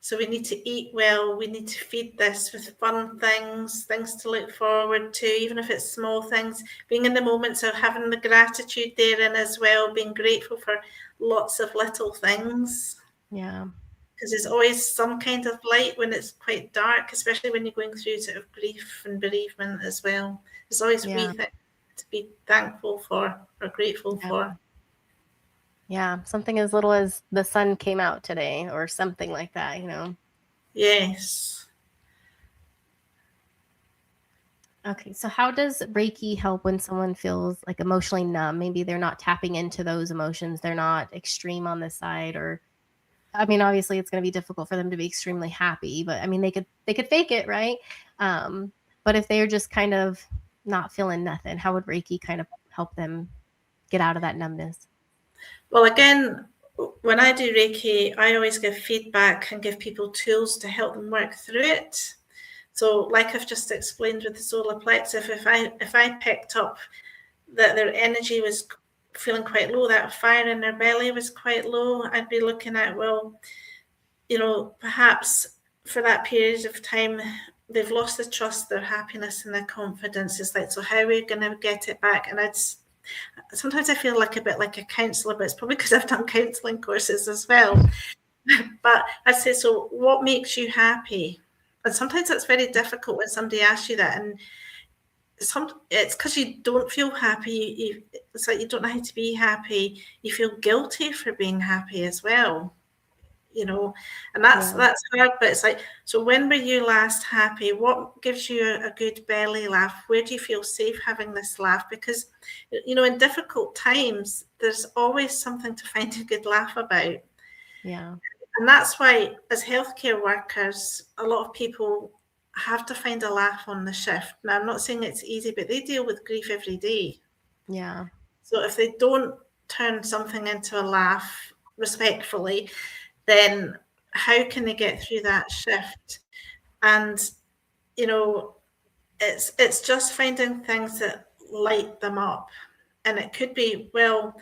So we need to eat well. We need to feed this with fun things to look forward to, even if it's small things. Being in the moments of having the gratitude therein as well, being grateful for lots of little things. Yeah. Because there's always some kind of light when it's quite dark, especially when you're going through sort of grief and bereavement as well. There's always wee things to be thankful for or grateful for. Yeah, something as little as the sun came out today or something like that, Yes. Okay, so how does Reiki help when someone feels like emotionally numb? Maybe they're not tapping into those emotions, they're not extreme on this side, or I mean, obviously it's going to be difficult for them to be extremely happy, but I mean, they could fake it, right? But if they're just kind of not feeling nothing, how would Reiki kind of help them get out of that numbness? Well, again, when I do Reiki, I always give feedback and give people tools to help them work through it. So, like I've just explained with the solar plexus, if I picked up that their energy was feeling quite low, that fire in their belly was quite low, I'd be looking at, well, perhaps for that period of time, they've lost the trust, their happiness, and their confidence. It's like, so how are we going to get it back? And sometimes I feel like a bit like a counsellor, but it's probably because I've done counselling courses as well. But I'd say, so what makes you happy? And sometimes that's very difficult when somebody asks you that, and it's because you don't feel happy. It's like you don't know how to be happy. You feel guilty for being happy as well, and that's hard. But it's like, so when were you last happy? What gives you a good belly laugh? Where do you feel safe having this laugh? Because in difficult times, there's always something to find a good laugh about. Yeah. And that's why, as healthcare workers, a lot of people have to find a laugh on the shift. Now, I'm not saying it's easy, but they deal with grief every day. Yeah. So if they don't turn something into a laugh respectfully, then how can they get through that shift? And, it's just finding things that light them up. And it could be, well,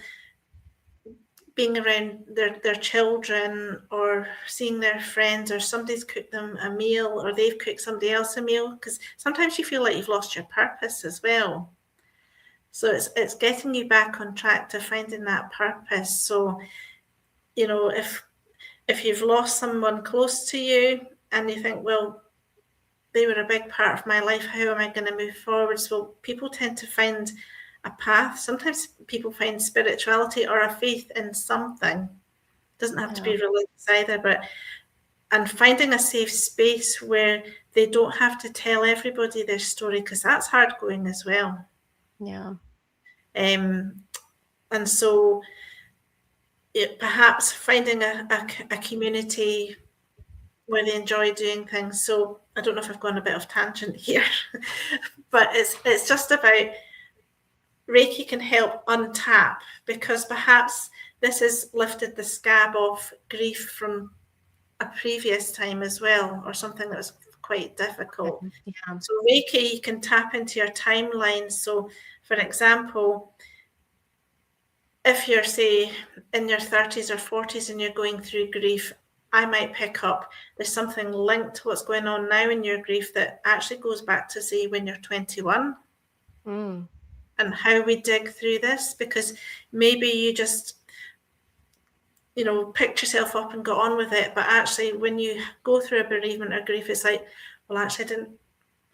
being around their children or seeing their friends, or somebody's cooked them a meal or they've cooked somebody else a meal, because sometimes you feel like you've lost your purpose as well. So it's getting you back on track to finding that purpose. So, if you've lost someone close to you and you think, well, they were a big part of my life, how am I going to move forward? So people tend to find a path. Sometimes people find spirituality or a faith in something. It doesn't have to be religious either, and finding a safe space where they don't have to tell everybody their story, because that's hard going as well. Yeah. And so perhaps finding a community where they enjoy doing things. So I don't know if I've gone a bit of tangent here, but it's just about Reiki can help untap, because perhaps this has lifted the scab of grief from a previous time as well, or something that was quite difficult. Yeah. So Reiki, you can tap into your timeline. So for example, if you're, say, in your 30s or 40s and you're going through grief, I might pick up there's something linked to what's going on now in your grief that actually goes back to, say, when you're 21. And how we dig through this, because maybe you just picked yourself up and got on with it, but actually when you go through a bereavement or grief, it's like, well, actually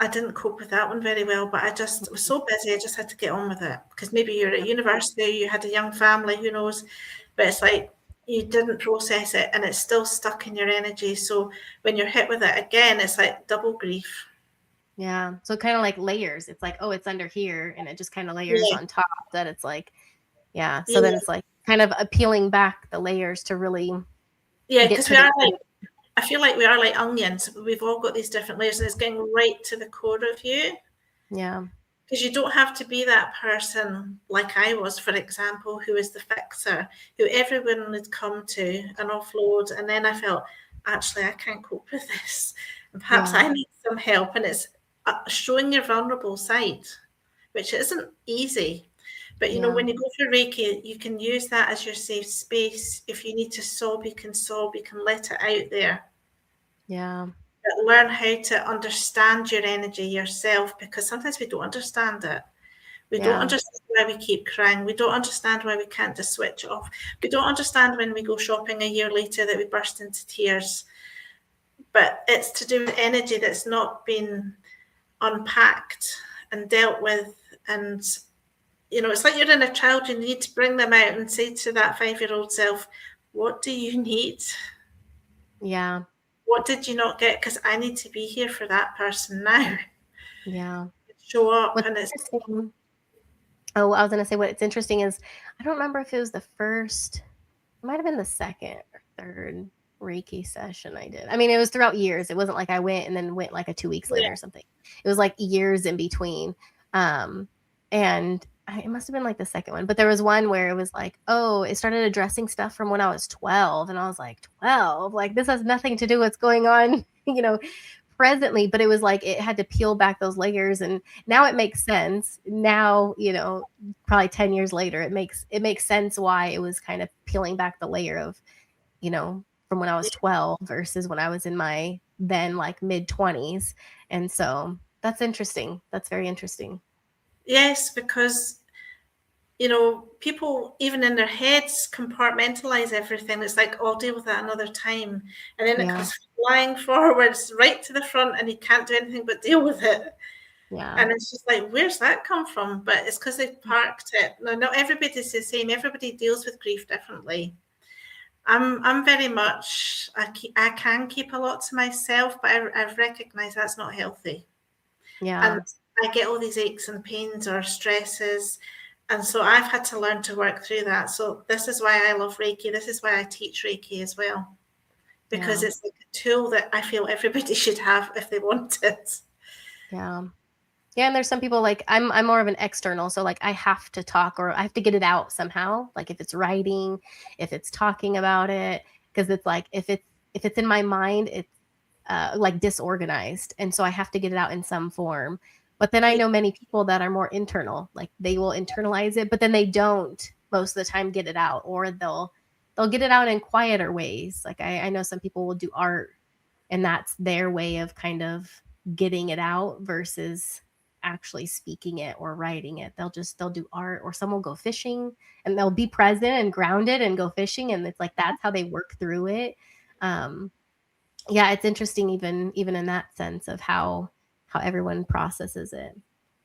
I didn't cope with that one very well, but I just was so busy, I just had to get on with it. Because maybe you're at university, you had a young family, who knows? But it's like you didn't process it and it's still stuck in your energy. So when you're hit with it again, it's like double grief. Yeah. So kind of like layers. It's like, oh, it's under here, and it just kind of layers Yeah. on top that it's like, yeah. So then Yeah. it's like kind of peeling back the layers to really Yeah. get Because to we the are like, root. I feel like we are like onions. We've all got these different layers and it's getting right to the core of you. Yeah. Because you don't have to be that person like I was, for example, who was the fixer, who everyone would come to and offload. And then I felt, actually, I can't cope with this. And perhaps Yeah. I need some help. And it's showing your vulnerable side, which isn't easy. But you know, Yeah. when you go for Reiki, you can use that as your safe space. If you need to sob, you can let it out there. Yeah. But learn how to understand your energy yourself, because sometimes we don't understand it. We don't Yeah. understand why we keep crying. We don't understand why we can't just switch off. We don't understand when we go shopping a year later that we burst into tears. But it's to do with energy that's not been unpacked and dealt with. And, you know, it's like you're in a child, you need to bring them out and say to that 5-year-old self, what do you need? Yeah. What did you not get? Because I need to be here for that person now. Yeah. Show up. What's And it's, interesting, oh, I was gonna say what's interesting is I don't remember if it was the first, it might have been the second or third Reiki session I did. I mean, it was throughout years. It wasn't like I went and then went like 2 weeks yeah, later or something. It was like years in between. Um, and it must have been like the second one, but there was one where it was like, oh, it started addressing stuff from when I was 12. And I was like, 12? Like, this has nothing to do with what's going on, presently. But it was like it had to peel back those layers. And now it makes sense. Now, probably 10 years later, it makes sense why it was kind of peeling back the layer of, from when I was 12 versus when I was in my then like mid 20s. And so that's interesting. That's very interesting. yes, because you know, people even in their heads compartmentalize everything. It's like, oh, I'll deal with that another time. And then it Yeah. comes flying forwards right to the front and you can't do anything but deal with it. Yeah. And it's just like, where's that come from? But it's because they've parked it. Now, not everybody's the same. Everybody deals with grief differently. I'm very much, I can keep a lot to myself, but I've recognised that's not healthy. And Yeah. I get all these aches and pains or stresses. And so I've had to learn to work through that. So this is why I love Reiki. This is why I teach Reiki as well, because Yeah. it's like a tool that I feel everybody should have if they want it. Yeah. Yeah, and there's some people like I'm more of an external, so like I have to talk or I have to get it out somehow. Like if it's writing, if it's talking about it, because it's like if it's in my mind, it's like disorganized, and so I have to get it out in some form. But then I know many people that are more internal, like they will internalize it, but then they don't most of the time get it out, or they'll get it out in quieter ways. Like I know some people will do art, and that's their way of kind of getting it out versus actually speaking it or writing it. They'll do art, or some will go fishing and they'll be present and grounded and go fishing, and it's like that's how they work through it. um yeah, it's interesting, even in that sense of how everyone processes it.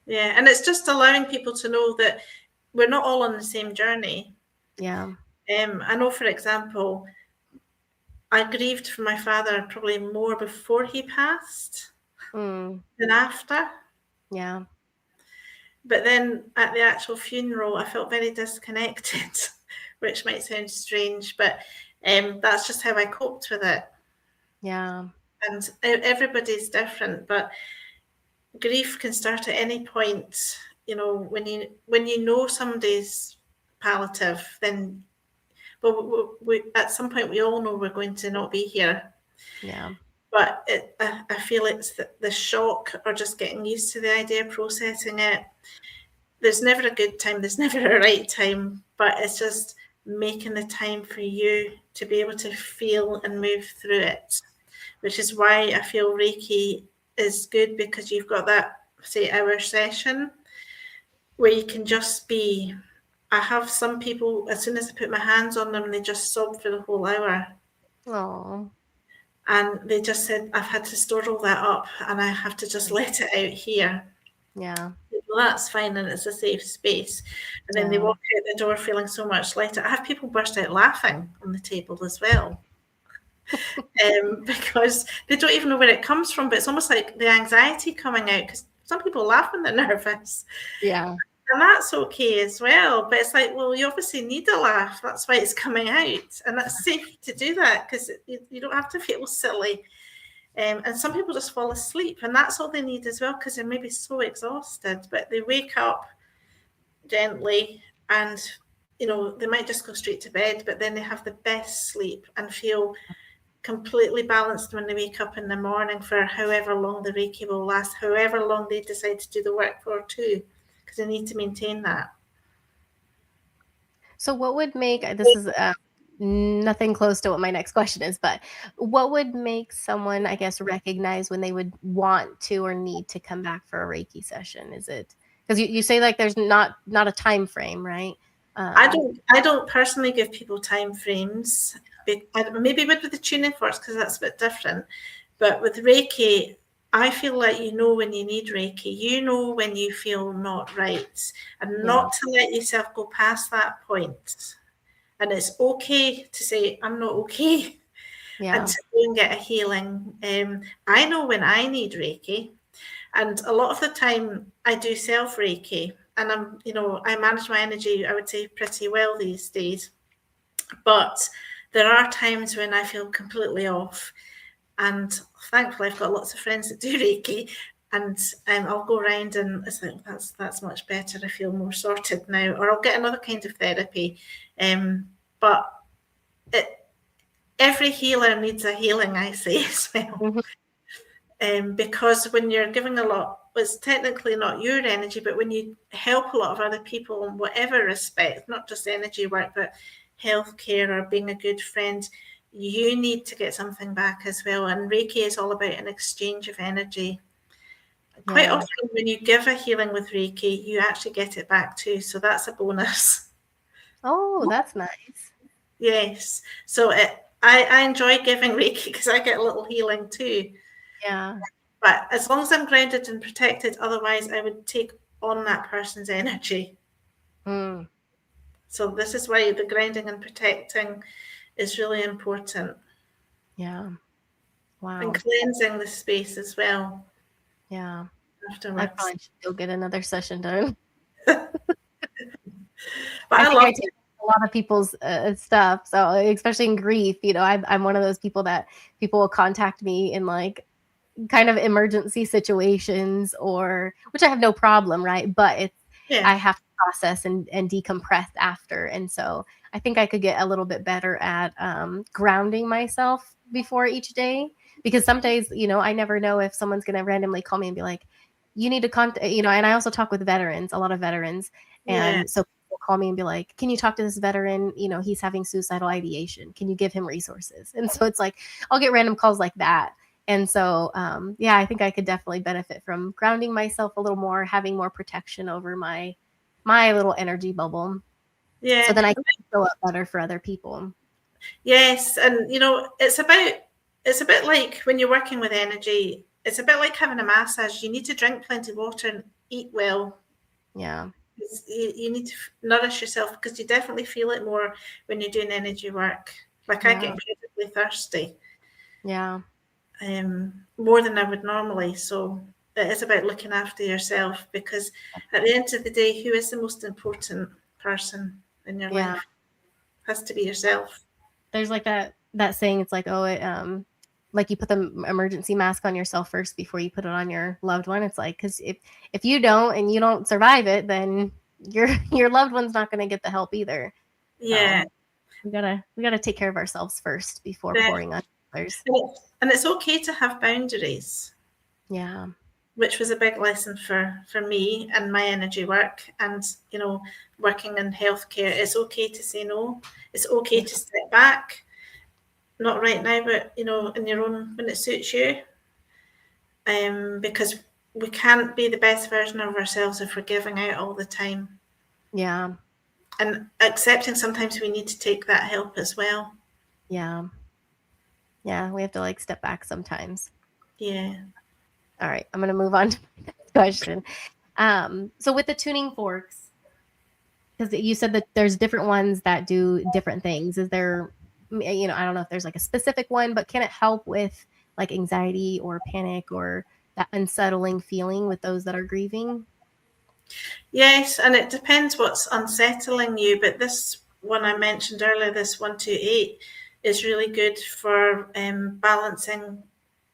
Yeah, and it's just allowing people to know that we're not all on the same journey. Yeah. I know, for example, I grieved for my father probably more before he passed Mm, than after. yeah. But then at the actual funeral, I felt very disconnected, which might sound strange, but that's just how I coped with it. Yeah. And everybody's different, but grief can start at any point. You know, when you know somebody's palliative, then well, at some point we all know we're going to not be here. Yeah. But I feel it's the shock or just getting used to the idea, processing it. There's never a good time, there's never a right time, but it's just making the time for you to be able to feel and move through it, which is why I feel Reiki is good, because you've got that, say, hour session where you can just be. I have some people, as soon as I put my hands on them, they just sob for the whole hour. Oh. And they just said, I've had to store all that up and I have to just let it out here. Yeah. Well, that's fine and it's a safe space. And then they Yeah. walk out the door feeling so much lighter. I have people burst out laughing on the table as well. Because they don't even know where it comes from, but it's almost like the anxiety coming out, because some people laugh when they're nervous. Yeah. And that's okay as well. But it's like, well, you obviously need a laugh. That's why it's coming out. And that's safe to do that because you don't have to feel silly. And some people just fall asleep, and that's all they need as well because they're maybe so exhausted. But they wake up gently and, they might just go straight to bed, but then they have the best sleep and feel completely balanced when they wake up in the morning for however long the Reiki will last, however long they decide to do the work for too, because they need to maintain that. So what would make this is nothing close to what my next question is, but what would make someone, I guess, recognize when they would want to or need to come back for a Reiki session? Is it because you say like there's not a time frame, right? I don't personally give people time frames. Maybe with the tuning forks because that's a bit different. But with Reiki, I feel like when you need Reiki, when you feel not right, and Yeah. not to let yourself go past that point. And it's okay to say, I'm not okay, and Yeah. to go and get a healing. I know when I need Reiki, and a lot of the time I do self Reiki, and I manage my energy, I would say, pretty well these days. But there are times when I feel completely off, and thankfully I've got lots of friends that do Reiki, and I'll go around and it's like that's much better. I feel more sorted now, or I'll get another kind of therapy. But every healer needs a healing, I say as well. Because when you're giving a lot, it's technically not your energy, but when you help a lot of other people in whatever respect, not just energy work, but healthcare or being a good friend, you need to get something back as well. And Reiki is all about an exchange of energy. Quite Yeah. often, when you give a healing with Reiki, you actually get it back too. So that's a bonus. Oh, that's nice. Yes. So I enjoy giving Reiki because I get a little healing too. Yeah. But as long as I'm grounded and protected, otherwise I would take on that person's energy. Mm. So this is why the grounding and protecting is really important. Yeah. And Wow. cleansing the space as well Yeah. I afterwards. probably should go get another session done. But I I think love I take a lot of people's stuff. So especially in grief, I'm one of those people that people will contact me in like kind of emergency situations or which I have no problem, right? But I yeah. have to process and decompress after. And so I think I could get a little bit better at grounding myself before each day because some days, I never know if someone's going to randomly call me and be like, you need to contact, and I also talk with veterans, a lot of veterans. Yeah. And so people call me and be like, can you talk to this veteran? He's having suicidal ideation. Can you give him resources? And so it's like, I'll get random calls like that. And so, yeah, I think I could definitely benefit from grounding myself a little more, having more protection over my little energy bubble, so Yeah. then I can show up better for other people. Yes. And it's a bit like when you're working with energy, it's a bit like having a massage. You need to drink plenty of water and eat well. Yeah, You need to nourish yourself because you definitely feel it more when you're doing energy work. Like I get yeah, incredibly thirsty, yeah, more than I would normally. So it is about looking after yourself because at the end of the day, who is the most important person in your yeah. life? Has to be yourself. There's like that saying. It's like, oh, like you put the emergency mask on yourself first before you put it on your loved one. It's like because if you don't and you don't survive it, then your your loved one's not going to get the help either. So Yeah, we gotta take care of ourselves first before yeah. pouring on others. And it's okay to have boundaries, Yeah, which was a big lesson for me and my energy work and working in healthcare. It's okay to say no. It's okay yeah, to step back. Not right now, but in your own when it suits you. Because we can't be the best version of ourselves if we're giving out all the time. yeah, And accepting sometimes we need to take that help as well. yeah. Yeah, we have to like step back sometimes. Yeah. All right, I'm gonna move on to the next question. So with the tuning forks, because you said that there's different ones that do different things. Is there, I don't know if there's like a specific one, but can it help with like anxiety or panic or that unsettling feeling with those that are grieving? Yes, and it depends what's unsettling you, but this one I mentioned earlier, this 128, is really good for balancing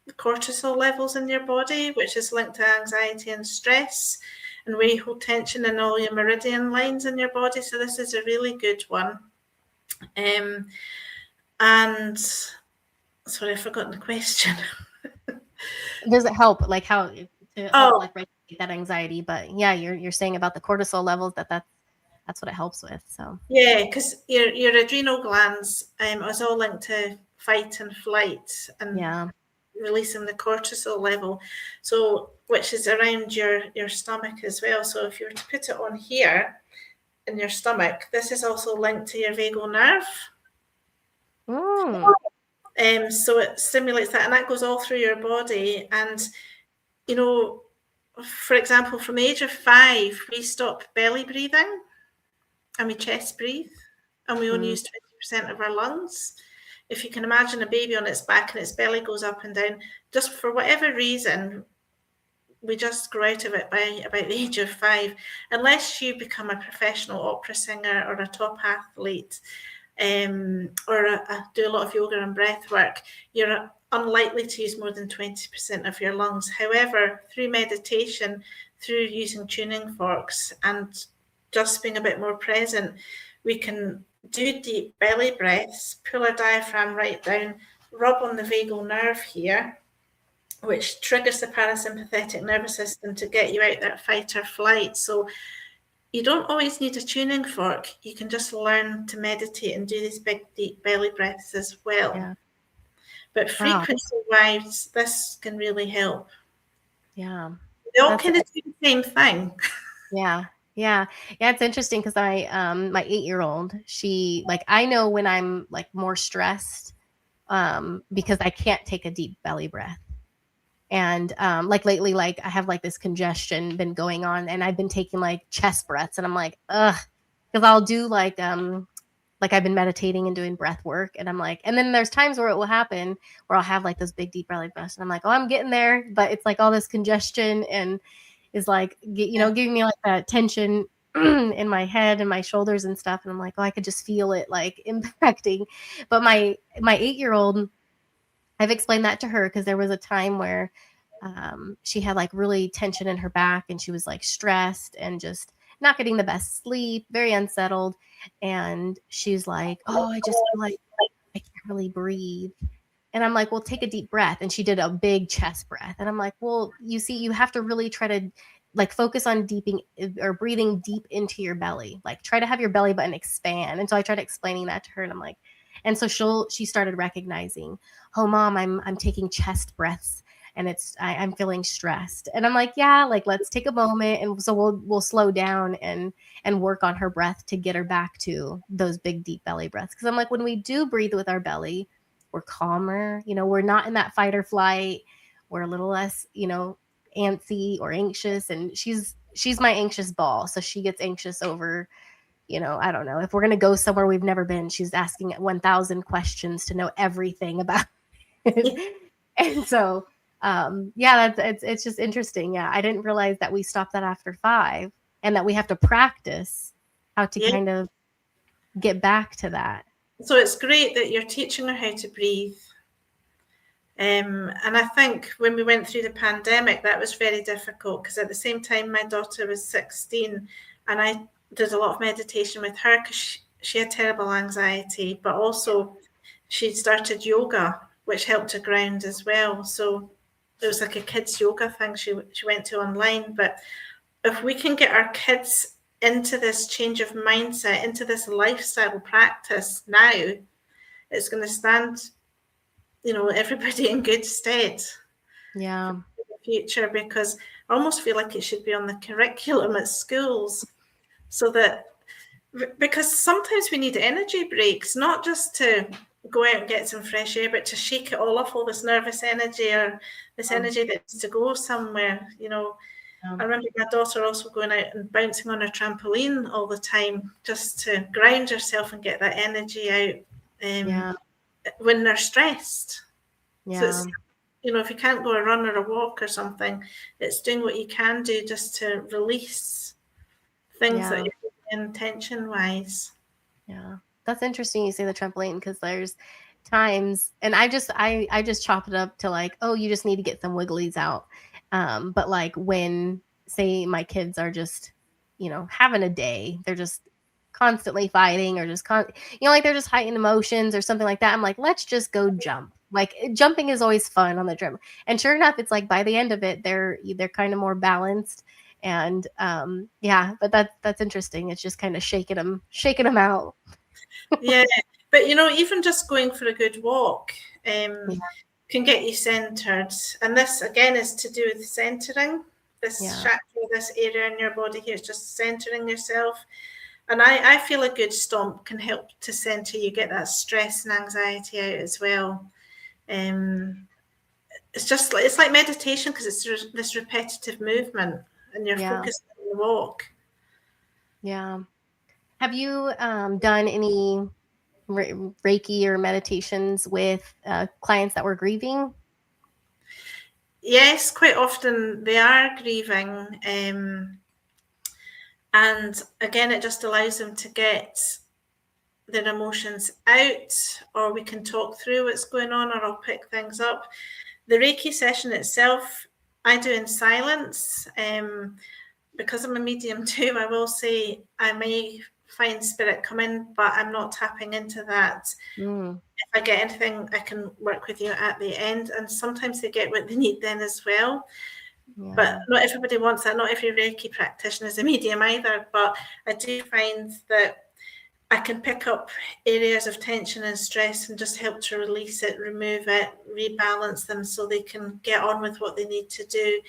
the cortisol levels in your body, which is linked to anxiety and stress, and where you hold tension in all your meridian lines in your body. So this is a really good one. And sorry, I've forgotten the question. Does it help like how to help Oh, like regulate that anxiety? But yeah, you're saying about the cortisol levels that's what it helps with. So yeah, because your adrenal glands is all linked to fight and flight and yeah. releasing the cortisol level, so which is around your stomach as well. So if you were to put it on here in your stomach, this is also linked to your vagal nerve. Mm, So it stimulates that, and that goes all through your body. And you know, for example, from the age of 5, we stop belly breathing and we chest breathe, and we only mm, use 20% of our lungs. If you can imagine a baby on its back and its belly goes up and down, just for whatever reason, we just grow out of it by about the age of 5. Unless you become a professional opera singer or a top athlete, or do a lot of yoga and breath work, you're unlikely to use more than 20% of your lungs. However, through meditation, through using tuning forks and just being a bit more present, we can do deep belly breaths, pull our diaphragm right down, rub on the vagal nerve here, which triggers the parasympathetic nervous system to get you out that fight or flight. So you don't always need a tuning fork. You can just learn to meditate and do these big, deep belly breaths as well. yeah. But Wow. frequency wise, this can really help. Yeah. They all That's kind of do the same thing. Yeah. Yeah. Yeah, it's interesting because my 8-year-old, she like I know when I'm like more stressed, because I can't take a deep belly breath. And like lately, like I have like this congestion been going on and I've been taking like chest breaths and I'm like, ugh, because I'll do like I've been meditating and doing breath work and I'm like, and then there's times where it will happen where I'll have like those big deep belly breaths and I'm like, oh, I'm getting there, but it's like all this congestion and is like Yeah. giving me like that tension in my head and my shoulders and stuff, and I'm like, oh, I could just feel it like impacting. But my 8-year-old, I've explained that to her because there was a time where she had like really tension in her back and she was like stressed and just not getting the best sleep, very unsettled. And she's like, oh, I just feel like I can't really breathe. And I'm like, well, take a deep breath. And she did a big chest breath. And I'm like, well, you see, you have to really try to like focus on deeping or breathing deep into your belly. Like try to have your belly button expand. And so I tried explaining that to her and I'm like, and so she started recognizing, oh mom, I'm taking chest breaths and I'm feeling stressed. And I'm like, yeah, like let's take a moment and so we'll slow down and work on her breath to get her back to those big deep belly breaths. Cause I'm like, when we do breathe with our belly, we're calmer, we're not in that fight or flight, we're a little less, antsy or anxious. And she's my anxious ball, so she gets anxious over, I don't know, if we're going to go somewhere we've never been, she's asking 1,000 questions to know everything about it. And so yeah, it's just interesting. Yeah, I didn't realize that we stopped that after 5 and that we have to practice how to Yeah. kind of get back to that. So it's great that you're teaching her how to breathe. And I think when we went through the pandemic, that was very difficult because at the same time, my daughter was 16 and I did a lot of meditation with her because she had terrible anxiety, but also she started yoga, which helped her ground as well. So it was like a kids yoga thing she went to online. But if we can get our kids into this change of mindset, into this lifestyle practice now, it's going to stand, everybody in good stead Yeah. for the future, because I almost feel like it should be on the curriculum at schools, so that because sometimes we need energy breaks, not just to go out and get some fresh air, but to shake it all off, all this nervous energy or this energy that needs to go somewhere, I remember my daughter also going out and bouncing on a trampoline all the time just to ground herself and get that energy out when they're stressed. So it's, if you can't go a run or a walk or something, it's doing what you can do just to release things that you're doing tension-wise. Yeah, that's interesting you say the trampoline, because there's times, and I just chop it up to like, oh, you just need to get some wigglies out. But like when, say, my kids are just, having a day, they're just constantly fighting, or just like they're just heightened emotions or something like that. I'm like, let's just go jump. Like jumping is always fun on the trampoline. And sure enough, it's like by the end of it, they're kind of more balanced. And but that's interesting. It's just kind of shaking them out. Yeah, but even just going for a good walk can get you centered. And this again is to do with centering. This chakra, this area in your body here is just centering yourself. And I feel a good stomp can help to center you, get that stress and anxiety out as well. It's like meditation, because it's this repetitive movement and you're focused on the walk. Yeah. Have you done any Reiki or meditations with clients that were grieving? Yes, quite often they are grieving. And again, it just allows them to get their emotions out, or we can talk through what's going on, or I'll pick things up. The Reiki session itself, I do in silence. Because I'm a medium too, I will say I may find spirit come in, but I'm not tapping into that. If I get anything, I can work with you at the end. And sometimes they get what they need then as well. Yeah. But not everybody wants that. Not every Reiki practitioner is a medium either. But I do find that I can pick up areas of tension and stress and just help to release it, remove it, rebalance them so they can get on with what they need to do.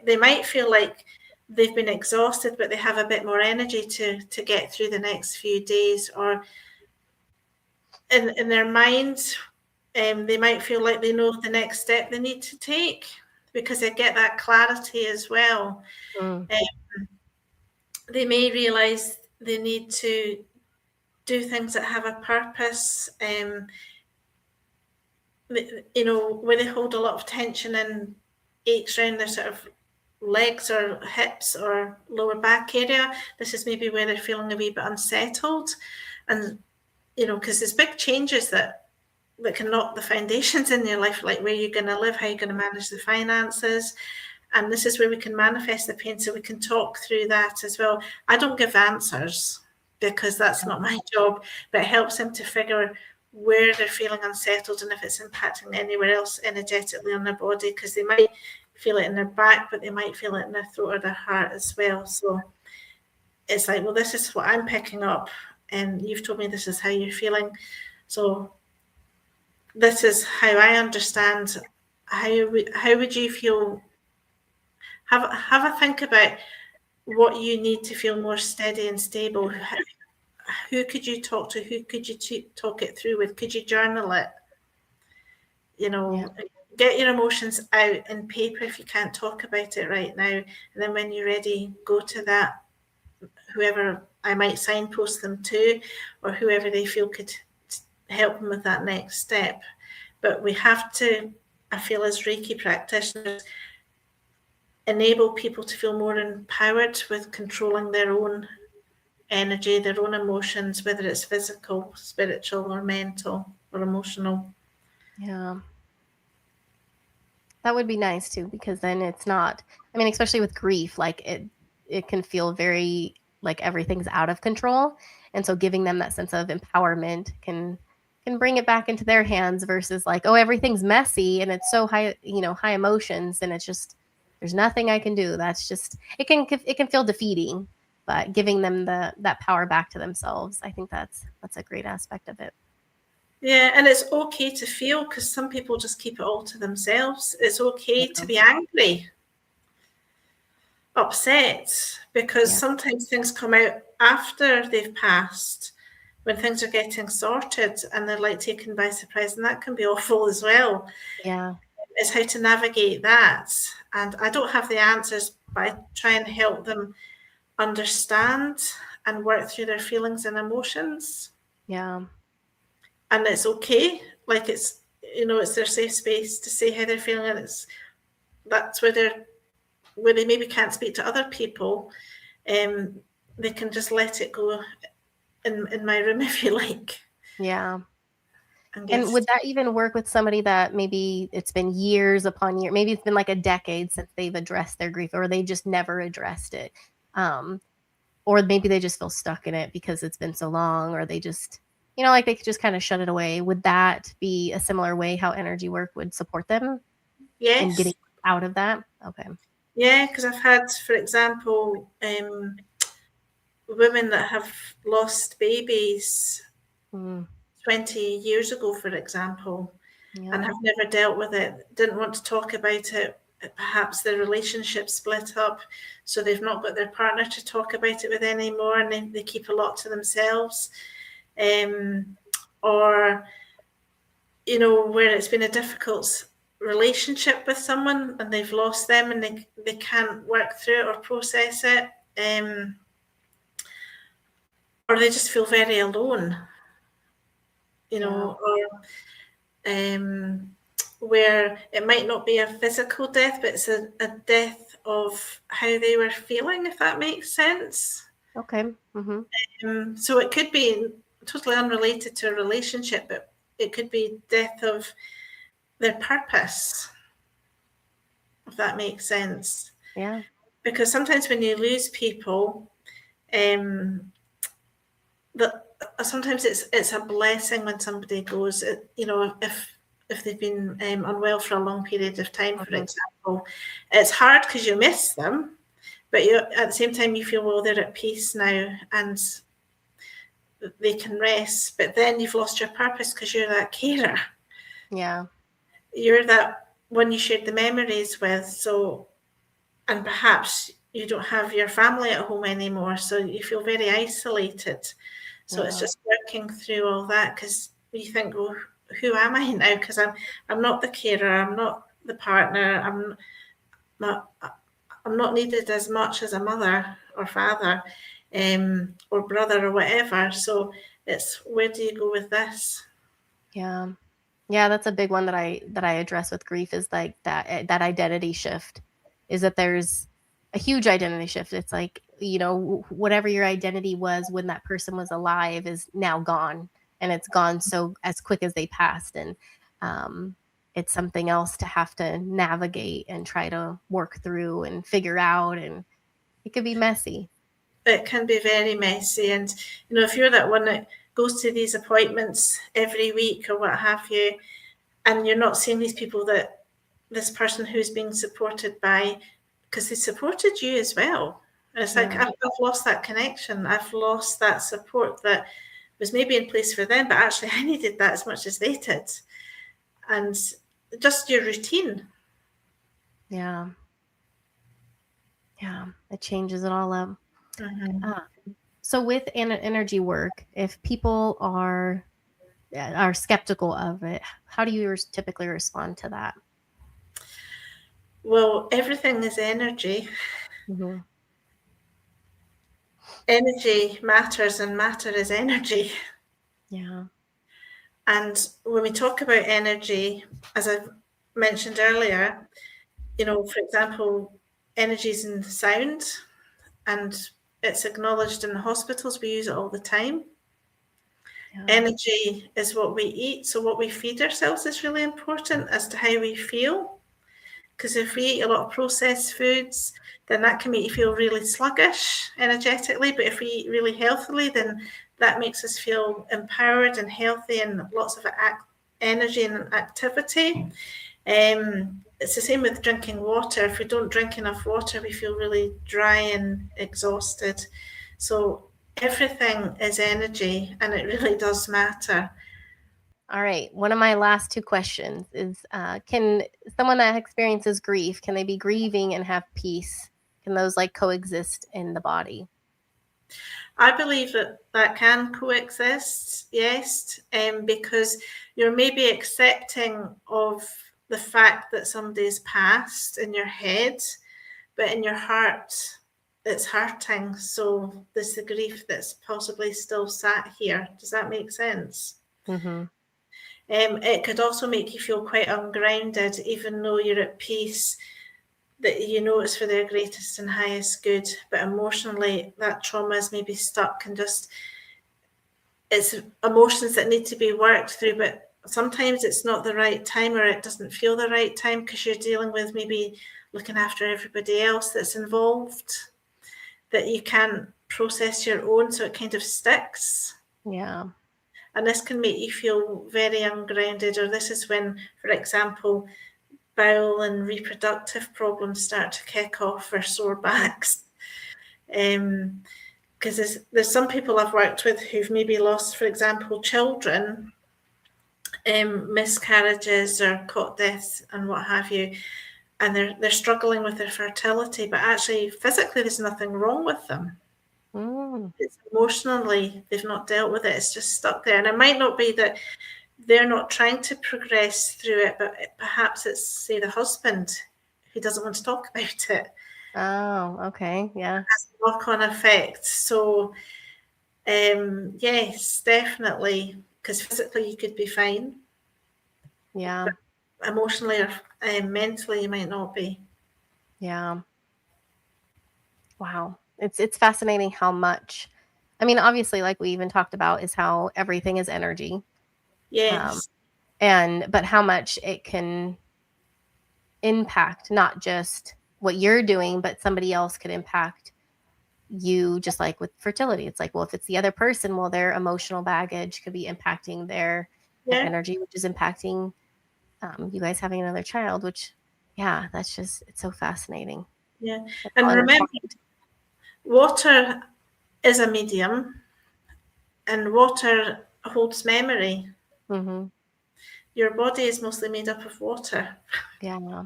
They might feel like they've been exhausted, but they have a bit more energy to get through the next few days. Or in their minds, they might feel like they know the next step they need to take, because they get that clarity as well. They may realize they need to do things that have a purpose. Where they hold a lot of tension and aches around their sort of legs or hips or lower back area. This is maybe where they're feeling a wee bit unsettled. And, because there's big changes that can knock the foundations in your life, like where you're going to live, how you're going to manage the finances. And this is where we can manifest the pain, so we can talk through that as well. I don't give answers, because that's not my job, but it helps them to figure where they're feeling unsettled and if it's impacting anywhere else energetically on their body, because they might feel it in their back, but they might feel it in their throat or their heart as well. So it's like, well, this is what I'm picking up, and you've told me this is how you're feeling. So this is how I understand. How would you feel? Have a think about what you need to feel more steady and stable. Who could you talk to? Who could you talk it through with? Could you journal it? Get your emotions out in paper if you can't talk about it right now. And then when you're ready, go to that, whoever I might signpost them to, or whoever they feel could help them with that next step. But we have to, I feel, as Reiki practitioners, enable people to feel more empowered with controlling their own energy, their own emotions, whether it's physical, spiritual, or mental, or emotional. Yeah. That would be nice too, because then it's not, especially with grief, like it can feel very like everything's out of control. And so giving them that sense of empowerment can bring it back into their hands, versus like, oh, everything's messy and it's so high, high emotions, and it's just, there's nothing I can do. That's just, it can feel defeating. But giving them that power back to themselves, I think that's a great aspect of it. Yeah, and it's okay to feel, because some people just keep it all to themselves. It's okay to be angry, upset, because sometimes things come out after they've passed, when things are getting sorted and they're like taken by surprise, and that can be awful as well. Yeah. Is how to navigate that. And I don't have the answers, but I try and help them understand and work through their feelings and emotions. Yeah. And it's okay. Like it's, it's their safe space to say how they're feeling, and that's where they maybe can't speak to other people. They can just let it go in my room, if you like. Yeah. And And would that even work with somebody that maybe it's been years upon year, maybe it's been like a decade since they've addressed their grief, or they just never addressed it? Or maybe they just feel stuck in it because it's been so long, or they just, like they could just kind of shut it away. Would that be a similar way how energy work would support them in yes, getting out of that? Okay. yeah, because I've had, for example, women that have lost babies Mm, 20 years ago, for example, yeah. and have never dealt with it, didn't want to talk about it. Perhaps their relationship split up, so they've not got their partner to talk about it with anymore, and they keep a lot to themselves. Or, where it's been a difficult relationship with someone and they've lost them and they can't work through it or process it. Or they just feel very alone, Yeah. or where it might not be a physical death, but it's a death of how they were feeling, if that makes sense. Okay. Mm-hmm. So it could be totally unrelated to a relationship, but it could be death of their purpose, if that makes sense. Yeah. Because sometimes when you lose people, that sometimes it's a blessing when somebody goes. If they've been unwell for a long period of time, for Mm-hmm. example, it's hard because you miss them, but at the same time you feel, well, they're at peace now and they can rest. But then you've lost your purpose because you're that carer. Yeah. You're that one you shared the memories with. So, and perhaps you don't have your family at home anymore, so you feel very isolated. So it's Yeah. just working through all that, because you think, well, who am I now? Because I'm not the carer, I'm not the partner, I'm not needed as much as a mother or father, or brother or whatever. So it's, where do you go with this? Yeah. Yeah, that's a big one that I address with grief, is like that identity shift, is that there's a huge identity shift. It's like, whatever your identity was when that person was alive is now gone, and it's gone so as quick as they passed. And um it's something else to have to navigate and try to work through and figure out, and it could be messy. It can be very messy. And, if you're that one that goes to these appointments every week or what have you, and you're not seeing these people that this person who's being supported by, because they supported you as well. And it's like, Yeah. I've lost that connection. I've lost that support that was maybe in place for them, but actually I needed that as much as they did. And just your routine. Yeah. Yeah, it changes it all up. Mm-hmm. So with energy work, if people are skeptical of it, how do you typically respond to that? Well, everything is energy. Mm-hmm. Energy matters, and matter is energy. Yeah. And when we talk about energy, as I've mentioned earlier, for example, energy is in sound, and it's acknowledged in the hospitals. We use it all the time. Yeah. Energy is what we eat. So what we feed ourselves is really important as to how we feel. Because if we eat a lot of processed foods, then that can make you feel really sluggish energetically. But if we eat really healthily, then that makes us feel empowered and healthy and lots of energy and activity. It's the same with drinking water. If we don't drink enough water, we feel really dry and exhausted. So everything is energy, and it really does matter. All right. One of my last two questions is, can someone that experiences grief, can they be grieving and have peace? Can those like coexist in the body? I believe that can coexist, yes, because you're maybe accepting of the fact that somebody's passed in your head, but in your heart, it's hurting. So there's the grief that's possibly still sat here. Does that make sense? Mm-hmm. It could also make you feel quite ungrounded, even though you're at peace, that you know it's for their greatest and highest good, but emotionally that trauma is maybe stuck and just it's emotions that need to be worked through, but sometimes it's not the right time, or it doesn't feel the right time because you're dealing with maybe looking after everybody else that's involved, that you can't process your own, so it kind of sticks. Yeah. And this can make you feel very ungrounded, or this is when, for example, bowel and reproductive problems start to kick off, or sore backs. Because there's some people I've worked with who've maybe lost, for example, children, miscarriages or cot deaths and what have you, and they're struggling with their fertility, but actually physically there's nothing wrong with them. It's emotionally they've not dealt with it. It's just stuck there, and it might not be that they're not trying to progress through it, but perhaps it's, say, the husband who doesn't want to talk about it. Oh, okay. Yeah. It has a knock-on effect. So yes, definitely, because physically you could be fine. Yeah. But emotionally or mentally you might not be. Yeah. Wow. It's fascinating how much, I mean, obviously, like we even talked about, is how everything is energy. Yes. But how much it can impact not just what you're doing, but somebody else could impact you, just like with fertility. It's like, well, if it's the other person, well, their emotional baggage could be impacting their energy, which is impacting you guys having another child, which, yeah, that's just, it's so fascinating. Yeah. And remember, water is a medium, and water holds memory. Mm-hmm. Your body is mostly made up of water. Yeah.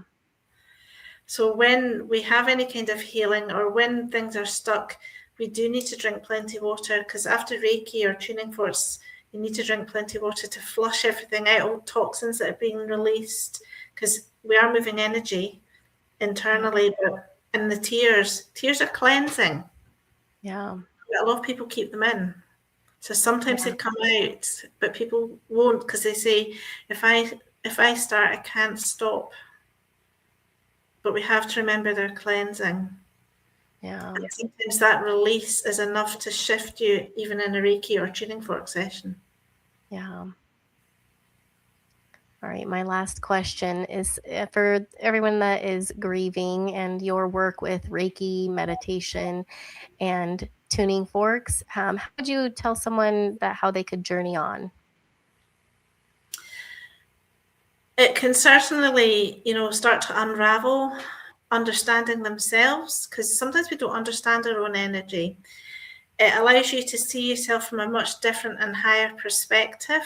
So when we have any kind of healing, or when things are stuck, we do need to drink plenty of water, because after Reiki or tuning forks, you need to drink plenty of water to flush everything out, all toxins that are being released, because we are moving energy internally. And the tears are cleansing. Yeah. A lot of people keep them in. So sometimes Yeah. they come out, but people won't, because they say, if I start, I can't stop. But we have to remember they're cleansing. Yeah. And sometimes that release is enough to shift you, even in a Reiki or tuning fork session. Yeah. All right. My last question is for everyone that is grieving and your work with Reiki, meditation, and tuning forks. How would you tell someone that how they could journey on? It can certainly, start to unravel understanding themselves, because sometimes we don't understand our own energy. It allows you to see yourself from a much different and higher perspective,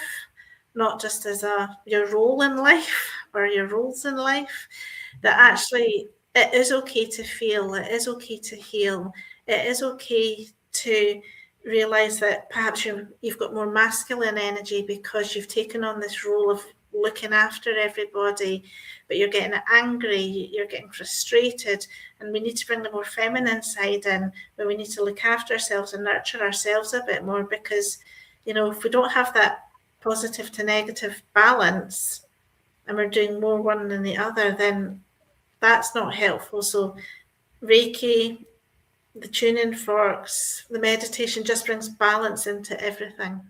not just as your role in life or your roles in life, that actually it is okay to feel, it is okay to heal, it is okay to realize that perhaps you've got more masculine energy because you've taken on this role of looking after everybody, but you're getting angry, you're getting frustrated, and we need to bring the more feminine side in, where we need to look after ourselves and nurture ourselves a bit more, because if we don't have that positive to negative balance and we're doing more one than the other, then that's not helpful. So Reiki, the tuning forks, the meditation just brings balance into everything.